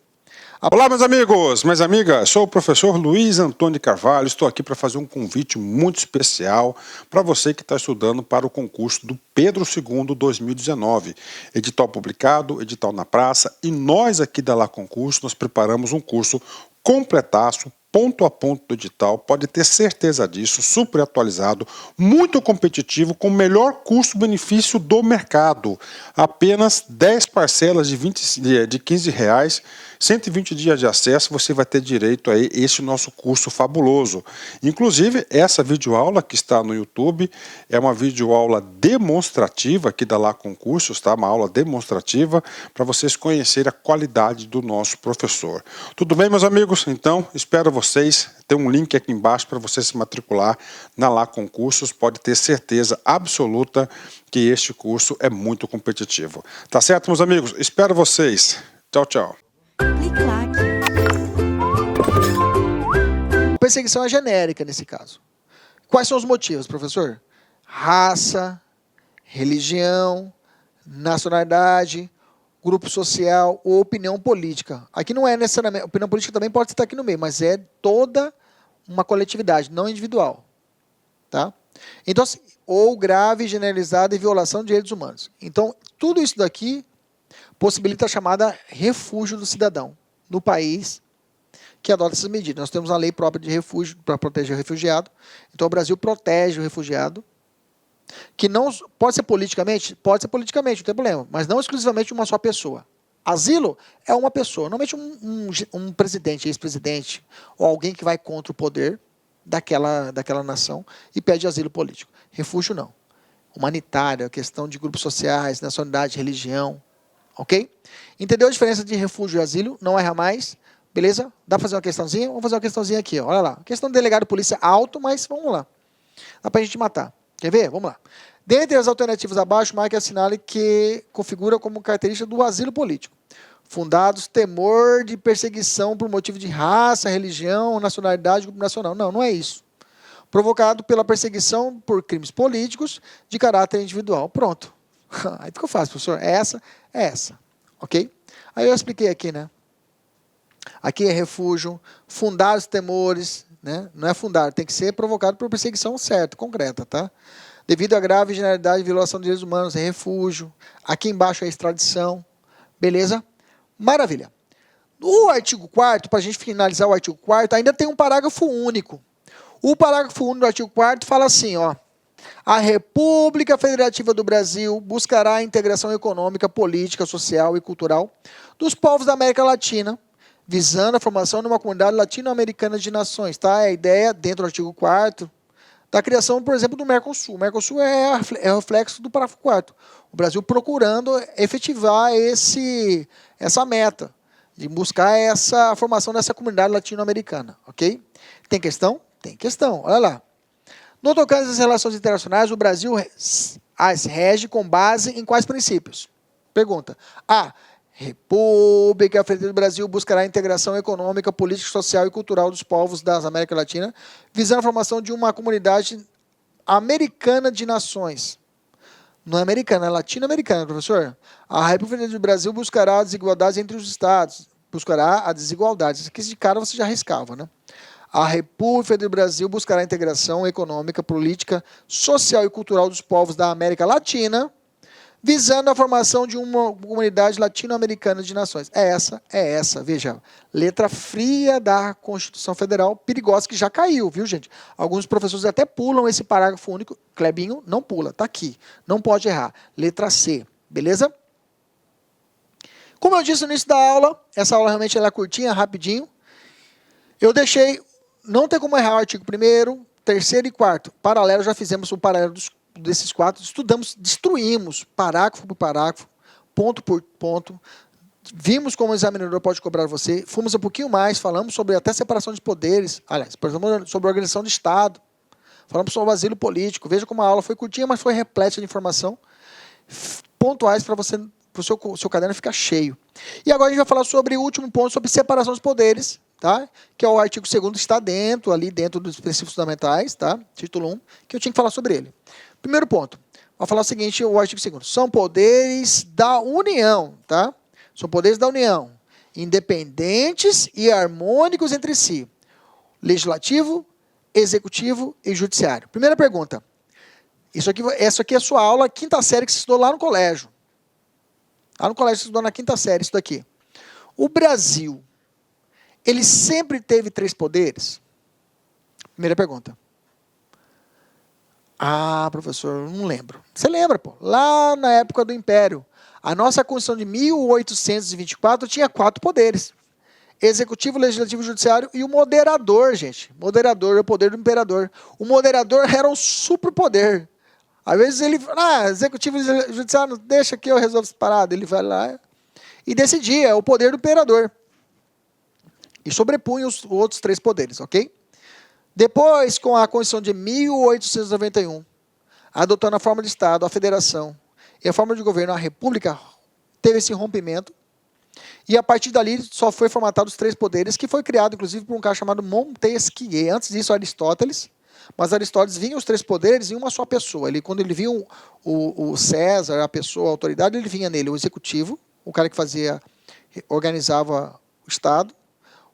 Olá, meus amigos, minhas amigas, sou o professor Luiz Antônio de Carvalho, estou aqui para fazer um convite muito especial para você que está estudando para o concurso do Pedro II 2019. Edital publicado, edital na praça, e nós aqui da Lá Concurso, nós preparamos um curso completaço, ponto a ponto do edital, pode ter certeza disso, super atualizado, muito competitivo, com o melhor custo-benefício do mercado. Apenas 10 parcelas de R$15, 120 dias de acesso, você vai ter direito a esse nosso curso fabuloso. Inclusive, essa videoaula que está no YouTube é uma videoaula demonstrativa aqui da Lá Concursos, tá? Uma aula demonstrativa para vocês conhecerem a qualidade do nosso professor. Tudo bem, meus amigos? Então, espero vocês. Tem um link aqui embaixo para você se matricular na Lá Concursos. Pode ter certeza absoluta que este curso é muito competitivo. Tá certo, meus amigos? Espero vocês. Tchau, tchau. Perseguição é genérica nesse caso. Quais são os motivos, professor? Raça, religião, nacionalidade, grupo social ou opinião política. Aqui não é necessariamente... Opinião política também pode estar aqui no meio, mas é toda uma coletividade, não individual. Tá? Então, assim, ou grave, generalizada e violação de direitos humanos. Então, tudo isso daqui possibilita a chamada refúgio do cidadão no país que adota essas medidas. Nós temos uma lei própria de refúgio para proteger o refugiado. Então, o Brasil protege o refugiado, que não pode ser politicamente, não tem problema, mas não exclusivamente uma só pessoa. Asilo é uma pessoa, normalmente um presidente, ex-presidente, ou alguém que vai contra o poder daquela nação e pede asilo político. Refúgio não. Humanitário, questão de grupos sociais, nacionalidade, religião, ok? Entendeu a diferença de refúgio e asilo? Não erra mais. Beleza? Dá para fazer uma questãozinha? Vamos fazer uma questãozinha aqui. Ó. Olha lá. Questão do delegado de polícia alto, mas vamos lá. Dá para a gente matar. Quer ver? Vamos lá. Dentre as alternativas abaixo, marque e assinale que configura como característica do asilo político. Fundados temor de perseguição por motivo de raça, religião, nacionalidade, grupo nacional. Não, não é isso. Provocado pela perseguição por crimes políticos de caráter individual. Pronto. Aí ficou fácil, professor. É essa. Ok? Aí eu expliquei aqui, né? Aqui é refúgio, fundar os temores, né? Não é fundar, tem que ser provocado por perseguição certa, concreta, tá? Devido à grave generalidade e violação de direitos humanos, é refúgio. Aqui embaixo é extradição, beleza? Maravilha. No artigo 4º, para a gente finalizar o artigo 4º, ainda tem um parágrafo único. O parágrafo único do artigo 4º fala assim, ó. A República Federativa do Brasil buscará a integração econômica, política, social e cultural dos povos da América Latina, visando a formação de uma comunidade latino-americana de nações. Tá? É a ideia, dentro do artigo 4º, da criação, por exemplo, do Mercosul. O Mercosul é reflexo do parágrafo 4º. O Brasil procurando efetivar essa meta, de buscar essa formação dessa comunidade latino-americana. Ok? Tem questão? Tem questão. Olha lá. No tocante às relações internacionais, o Brasil as rege com base em quais princípios? Pergunta. A. República Federativa do Brasil buscará a integração econômica, política, social e cultural dos povos da América Latina, visando a formação de uma comunidade americana de nações. Não é americana, é latino-americana, professor. A República Federativa do Brasil buscará a desigualdade entre os estados. Buscará a desigualdade. Isso aqui de cara você já arriscava, né? A República do Brasil buscará a integração econômica, política, social e cultural dos povos da América Latina, visando a formação de uma comunidade latino-americana de nações. É essa. Veja, letra fria da Constituição Federal, perigosa, que já caiu, viu, gente? Alguns professores até pulam esse parágrafo único. Clebinho não pula, tá aqui. Não pode errar. Letra C, beleza? Como eu disse no início da aula, essa aula realmente ela é curtinha, rapidinho. Eu deixei, não tem como errar o artigo 1º, 3º e 4º. Paralelo, já fizemos o paralelo desses 4, estudamos, destruímos parágrafo por parágrafo, ponto por ponto, vimos como o examinador pode cobrar você, fomos um pouquinho mais, falamos sobre até separação de poderes, aliás, sobre a organização do Estado, falamos sobre o asilo político, veja como a aula foi curtinha, mas foi repleta de informação, pontuais para você, para o seu caderno ficar cheio. E agora a gente vai falar sobre o último ponto, sobre separação dos poderes, tá? Que é o artigo 2º, está ali dentro dos princípios fundamentais, tá? Título 1, que eu tinha que falar sobre ele. Primeiro ponto, vou falar o seguinte, o artigo 2º, são poderes da União, tá? São poderes da União, independentes e harmônicos entre si, legislativo, executivo e judiciário. Primeira pergunta, essa aqui é a sua aula, quinta série que você estudou lá no colégio. Lá no colégio você estudou na quinta série, isso daqui. O Brasil, ele sempre teve 3 poderes? Primeira pergunta. Ah, professor, não lembro. Você lembra, pô? Lá na época do Império, a nossa Constituição de 1824 tinha 4 poderes. Executivo, legislativo, judiciário e o moderador, gente. Moderador é o poder do imperador. O moderador era um superpoder. Às vezes ele fala, executivo e judiciário, deixa que eu resolvo essa parada. Ele vai lá e decidia, é o poder do imperador. e sobrepunha os outros 3 poderes, ok? Depois, com a Constituição de 1891, adotando a forma de Estado, a Federação, e a forma de governo, a República, teve esse rompimento, e a partir dali só foi formatado os 3 poderes, que foi criado, inclusive, por um cara chamado Montesquieu. Antes disso, Aristóteles, mas Aristóteles vinha os 3 poderes em uma só pessoa. Quando ele via o César, a pessoa, a autoridade, ele vinha nele o executivo, o cara que organizava o Estado,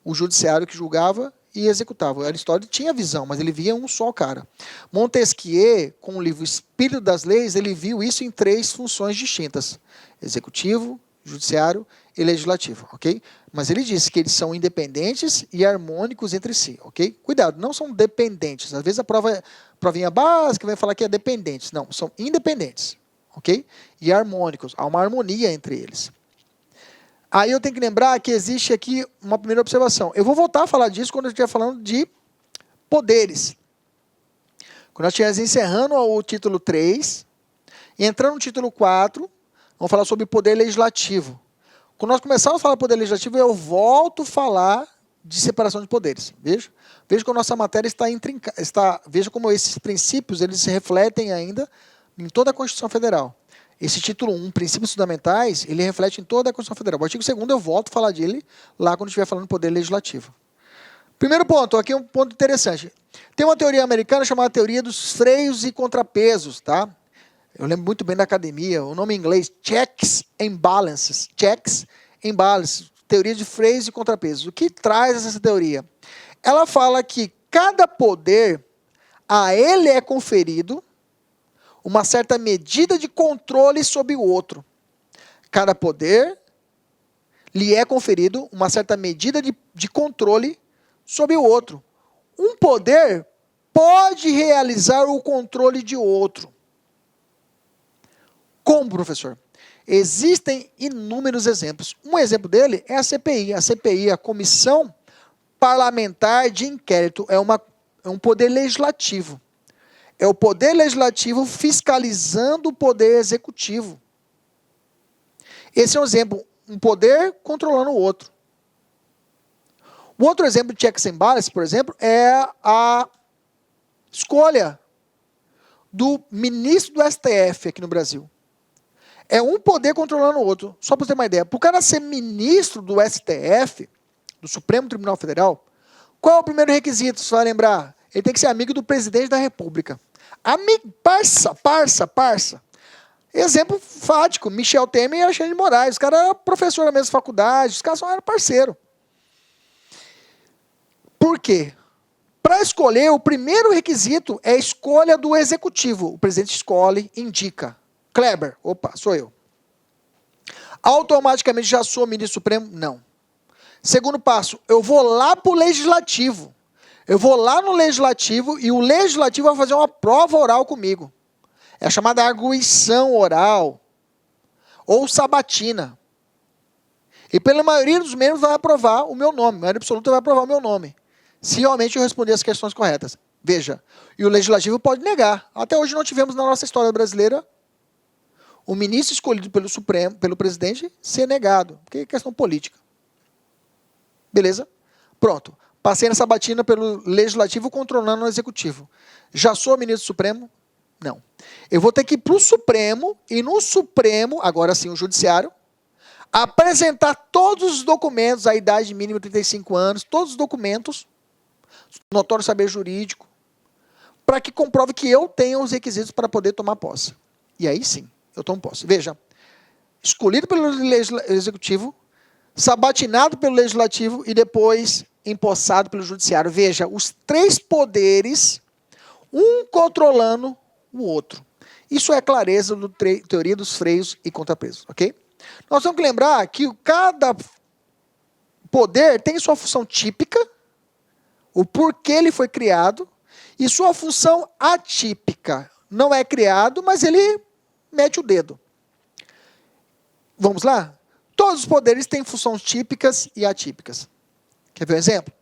o judiciário que julgava e executava. Aristóteles tinha visão, mas ele via um só cara. Montesquieu, com o livro Espírito das Leis, ele viu isso em 3 funções distintas: executivo, judiciário e legislativo, ok? Mas ele disse que eles são independentes e harmônicos entre si, ok? Cuidado, não são dependentes. Às vezes a provinha básica vai falar que é dependentes. Não, são independentes, ok? E harmônicos. Há uma harmonia entre eles. Aí eu tenho que lembrar que existe aqui uma primeira observação. Eu vou voltar a falar disso quando eu estiver falando de poderes. Quando nós estivermos encerrando o título 3, e entrando no título 4, vamos falar sobre poder legislativo. Quando nós começarmos a falar de poder legislativo, eu volto a falar de separação de poderes. Veja como a nossa matéria está intrincada. Veja como esses princípios eles se refletem ainda em toda a Constituição Federal. Esse título 1, Princípios Fundamentais, ele reflete em toda a Constituição Federal. O artigo 2º eu volto a falar dele lá quando estiver falando de poder legislativo. Primeiro ponto, aqui é um ponto interessante. Tem uma teoria americana chamada teoria dos freios e contrapesos, tá? Eu lembro muito bem da academia, o nome em inglês, Checks and Balances. Checks and Balances, teoria de freios e contrapesos. O que traz essa teoria? Ela fala que cada poder, a ele é conferido uma certa medida de controle sobre o outro. Cada poder lhe é conferido uma certa medida de controle sobre o outro. Um poder pode realizar o controle de outro. Como, professor? Existem inúmeros exemplos. Um exemplo dele é a CPI. A CPI, a Comissão Parlamentar de Inquérito, é um poder legislativo. É o poder legislativo fiscalizando o poder executivo. Esse é um exemplo, um poder controlando o outro. Um outro exemplo de checks and balances, por exemplo, é a escolha do ministro do STF aqui no Brasil. É um poder controlando o outro. Só para você ter uma ideia, para o cara ser ministro do STF, do Supremo Tribunal Federal, qual é o primeiro requisito, você vai lembrar? Ele tem que ser amigo do presidente da República. Parça. Exemplo fático, Michel Temer e Alexandre de Moraes. Os caras eram professor da mesma faculdade, os caras só eram parceiros. Por quê? Para escolher, o primeiro requisito é a escolha do executivo. O presidente escolhe, indica. Kleber, opa, sou eu. Automaticamente já sou ministro supremo? Não. Segundo passo, eu vou lá para o legislativo. Eu vou lá no legislativo e o legislativo vai fazer uma prova oral comigo. É a chamada arguição oral ou sabatina. E pela maioria dos membros vai aprovar o meu nome. A maioria absoluta vai aprovar o meu nome. Se realmente eu responder as questões corretas. Veja, e o legislativo pode negar. Até hoje não tivemos na nossa história brasileira o ministro escolhido pelo Supremo, pelo presidente, ser negado. Porque é questão política. Beleza? Pronto. Passei nessa batina pelo legislativo controlando o executivo. Já sou ministro supremo? Não. Eu vou ter que ir para o Supremo, e no Supremo, agora sim o judiciário, apresentar todos os documentos, a idade mínima de 35 anos, todos os documentos, notório saber jurídico, para que comprove que eu tenho os requisitos para poder tomar posse. E aí sim, eu tomo posse. Veja, escolhido pelo executivo, sabatinado pelo legislativo e depois empossado pelo judiciário. Veja, os 3 poderes, um controlando o outro. Isso é a clareza da teoria dos freios e contrapesos, ok? Nós temos que lembrar que cada poder tem sua função típica, o porquê ele foi criado, e sua função atípica. Não é criado, mas ele mete o dedo. Vamos lá? Todos os poderes têm funções típicas e atípicas. Quer ver um exemplo?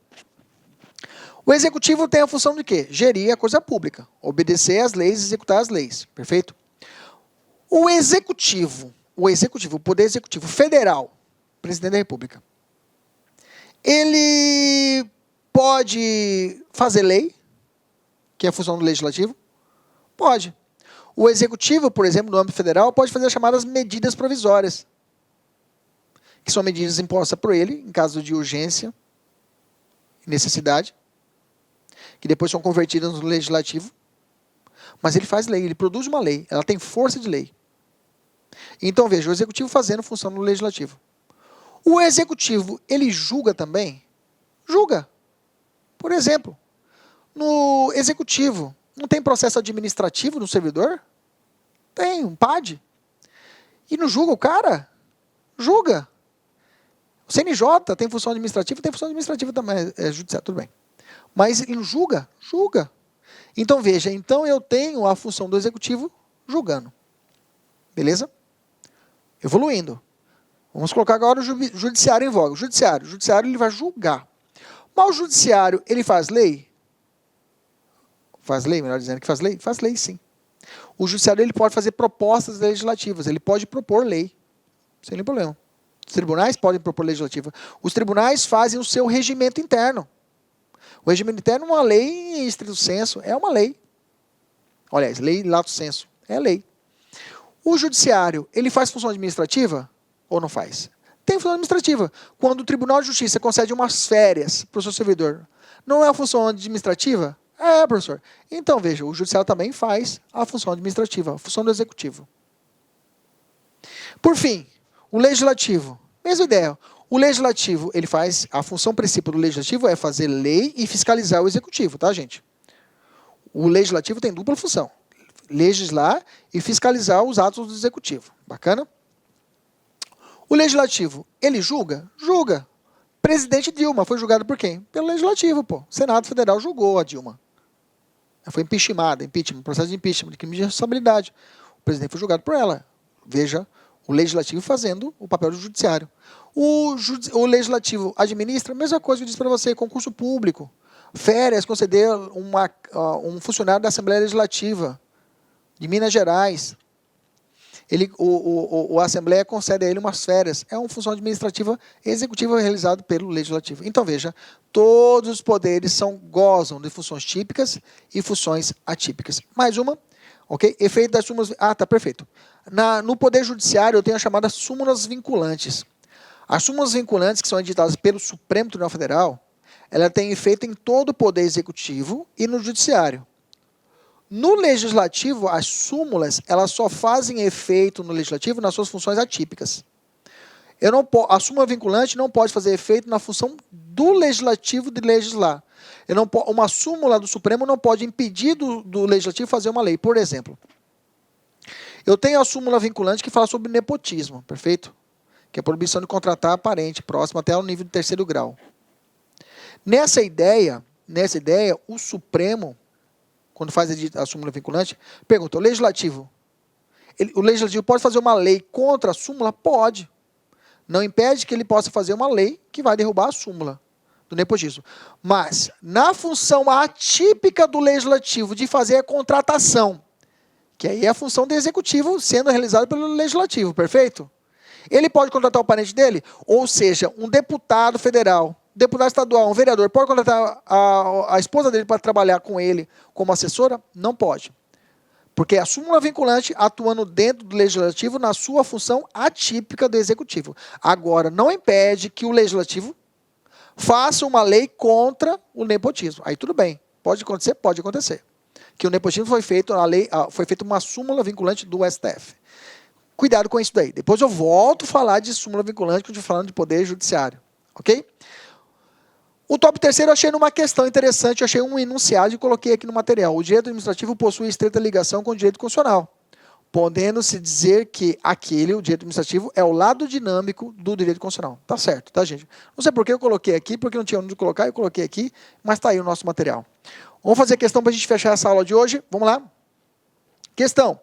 O executivo tem a função de quê? Gerir a coisa pública, obedecer às leis e executar as leis. Perfeito? O executivo, o poder executivo federal, presidente da República, Ele pode fazer lei, que é a função do legislativo? Pode. O executivo, por exemplo, no âmbito federal, pode fazer as chamadas medidas provisórias, que são medidas impostas por ele, em caso de urgência e necessidade, que depois são convertidas no legislativo. Mas ele faz lei, ele produz uma lei, ela tem força de lei. Então, veja, o executivo fazendo função no legislativo. O executivo, ele julga também? Julga. Por exemplo, no executivo, não tem processo administrativo no servidor? Tem, um PAD. E não julga o cara? Julga. O CNJ tem função administrativa também, é judiciário, tudo bem. Mas ele julga? Julga. Então, veja, então eu tenho a função do executivo julgando. Beleza? Evoluindo. Vamos colocar agora o judiciário em voga. O judiciário ele vai julgar. Mas o judiciário, ele faz lei? Faz lei, melhor dizendo que faz lei? Faz lei, sim. O judiciário ele pode fazer propostas legislativas, ele pode propor lei, sem nenhum problema. Os tribunais podem propor legislativa. Os tribunais fazem o seu regimento interno. O regimento interno é uma lei em estrito senso, é uma lei. Aliás, lei lato sensu, é lei. O judiciário, ele faz função administrativa ou não faz? Tem função administrativa. Quando o Tribunal de Justiça concede umas férias para o seu servidor, não é a função administrativa? É, professor. Então, veja, o judiciário também faz a função administrativa, a função do executivo. Por fim, o legislativo, mesma ideia. O legislativo, ele faz, a função principal do legislativo é fazer lei e fiscalizar o executivo, tá, gente? O legislativo tem dupla função. Legislar e fiscalizar os atos do executivo. Bacana? O legislativo, ele julga? Julga. Presidente Dilma foi julgado por quem? Pelo legislativo, pô. O Senado Federal julgou a Dilma. Ela foi impeachment, processo de impeachment, de crime de responsabilidade. O presidente foi julgado por ela. Veja, o legislativo fazendo o papel do judiciário. O legislativo administra, a mesma coisa que eu disse para você, concurso público. Férias, conceder um funcionário da Assembleia Legislativa de Minas Gerais. A Assembleia concede a ele umas férias. É uma função administrativa executiva realizada pelo Legislativo. Então, veja, todos os poderes gozam de funções típicas e funções atípicas. Mais uma, ok? Efeito das súmulas... Ah, tá, perfeito. No Poder Judiciário, eu tenho as chamadas súmulas vinculantes. As súmulas vinculantes, que são editadas pelo Supremo Tribunal Federal, ela tem efeito em todo o Poder Executivo e no Judiciário. No Legislativo, as súmulas, elas só fazem efeito no Legislativo nas suas funções atípicas. A súmula vinculante não pode fazer efeito na função do Legislativo de legislar. Uma súmula do Supremo não pode impedir do Legislativo fazer uma lei. Por exemplo, eu tenho a súmula vinculante que fala sobre nepotismo, perfeito? Que é a proibição de contratar parente próximo até o nível de 3º grau. Nessa ideia, o Supremo, quando faz a súmula vinculante, pergunta, o Legislativo pode fazer uma lei contra a súmula? Pode. Não impede que ele possa fazer uma lei que vai derrubar a súmula do nepotismo. Mas, na função atípica do Legislativo de fazer a contratação, que aí é a função do Executivo sendo realizada pelo Legislativo, perfeito? Ele pode contratar o parente dele? Ou seja, um deputado federal, deputado estadual, um vereador, pode contratar a esposa dele para trabalhar com ele como assessora? Não pode. Porque a súmula vinculante atuando dentro do Legislativo na sua função atípica do Executivo. Agora, não impede que o Legislativo faça uma lei contra o nepotismo. Aí tudo bem. Pode acontecer? Pode acontecer. Que o nepotismo foi feita uma súmula vinculante do STF. Cuidado com isso daí. Depois eu volto a falar de súmula vinculante, quando eu estiver falando de poder judiciário. Ok? O tópico terceiro eu achei numa questão interessante, eu achei um enunciado e coloquei aqui no material. O direito administrativo possui estreita ligação com o direito constitucional, podendo-se dizer que o direito administrativo, é o lado dinâmico do direito constitucional. Tá certo, tá, gente? Não sei por que eu coloquei aqui, porque não tinha onde colocar, eu coloquei aqui, mas tá aí o nosso material. Vamos fazer a questão para a gente fechar essa aula de hoje. Vamos lá? Questão.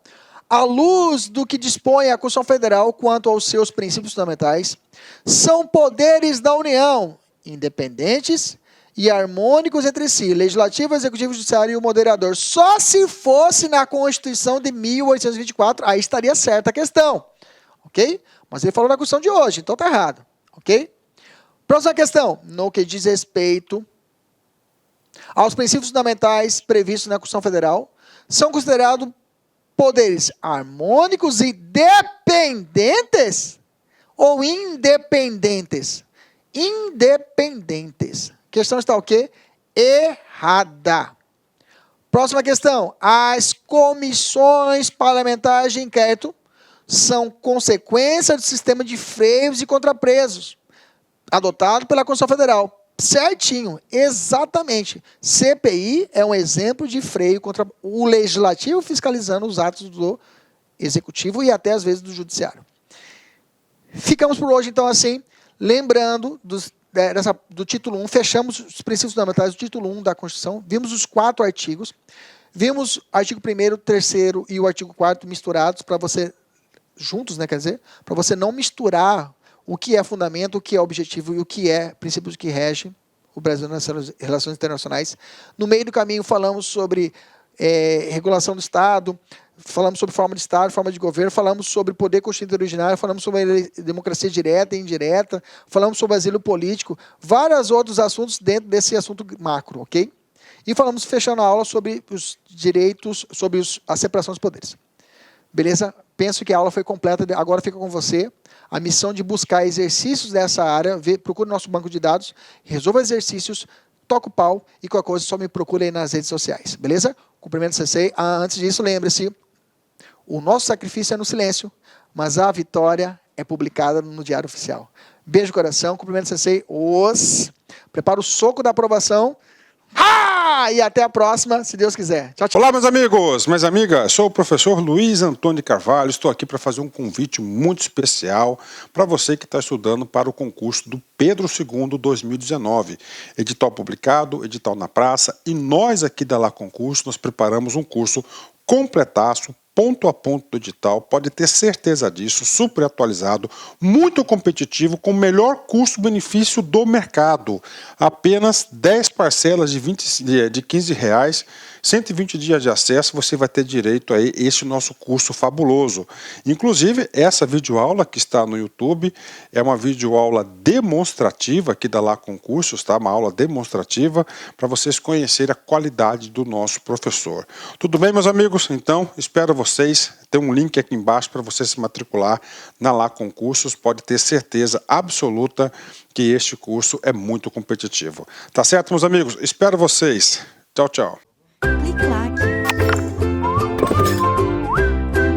À luz do que dispõe a Constituição Federal quanto aos seus princípios fundamentais, são poderes da União, independentes e harmônicos entre si, legislativo, executivo, judiciário e o moderador. Só se fosse na Constituição de 1824, aí estaria certa a questão, ok? Mas ele falou na Constituição de hoje, então está errado, ok? Próxima questão. No que diz respeito aos princípios fundamentais previstos na Constituição Federal, são considerados poderes harmônicos e dependentes ou independentes? Independentes. A questão está o quê? Errada. Próxima questão. As comissões parlamentares de inquérito são consequência do sistema de freios e contrapesos adotado pela Constituição Federal. Certinho, exatamente. CPI é um exemplo de freio contra o legislativo fiscalizando os atos do executivo e até às vezes do judiciário. Ficamos por hoje, então, assim, lembrando do título 1, fechamos os princípios fundamentais do título 1 da Constituição, vimos os 4 artigos, vimos o artigo 1º, 3º e o artigo 4º misturados para você, juntos, né, quer dizer, para você não misturar o que é fundamento, o que é objetivo e o que é princípios que regem o Brasil nas relações internacionais. No meio do caminho falamos sobre regulação do Estado, falamos sobre forma de Estado, forma de governo, falamos sobre poder constituinte originário, falamos sobre democracia direta e indireta, falamos sobre asilo político, vários outros assuntos dentro desse assunto macro, ok? E falamos, fechando a aula, sobre os direitos, sobre a separação dos poderes. Beleza? Penso que a aula foi completa, agora fica com você a missão de buscar exercícios dessa área, procure nosso banco de dados, resolva exercícios, toca o pau e qualquer coisa só me procure aí nas redes sociais, beleza? Cumprimento CC. Antes disso, lembre-se, o nosso sacrifício é no silêncio, mas a vitória é publicada no Diário Oficial. Beijo no coração, cumprimento CC. Prepara o soco da aprovação. E até a próxima, se Deus quiser. Tchau, tchau. Olá, meus amigos, minhas amigas. Sou o professor Luiz Antônio de Carvalho. Estou aqui para fazer um convite muito especial para você que está estudando para o concurso do Pedro II 2019. Edital publicado, edital na praça. E nós aqui da Lá Concurso, nós preparamos um curso completaço, ponto a ponto do edital, pode ter certeza disso, super atualizado, muito competitivo, com o melhor custo-benefício do mercado. Apenas 10 parcelas de R$15, 120 dias de acesso, você vai ter direito a esse nosso curso fabuloso. Inclusive, essa videoaula que está no YouTube é uma videoaula demonstrativa aqui da Lá Concursos, tá? Uma aula demonstrativa para vocês conhecerem a qualidade do nosso professor. Tudo bem, meus amigos? Então, espero vocês. Tem um link aqui embaixo para você se matricular na Lá Concursos. Pode ter certeza absoluta que este curso é muito competitivo. Tá certo, meus amigos? Espero vocês. Tchau, tchau. Clique lá.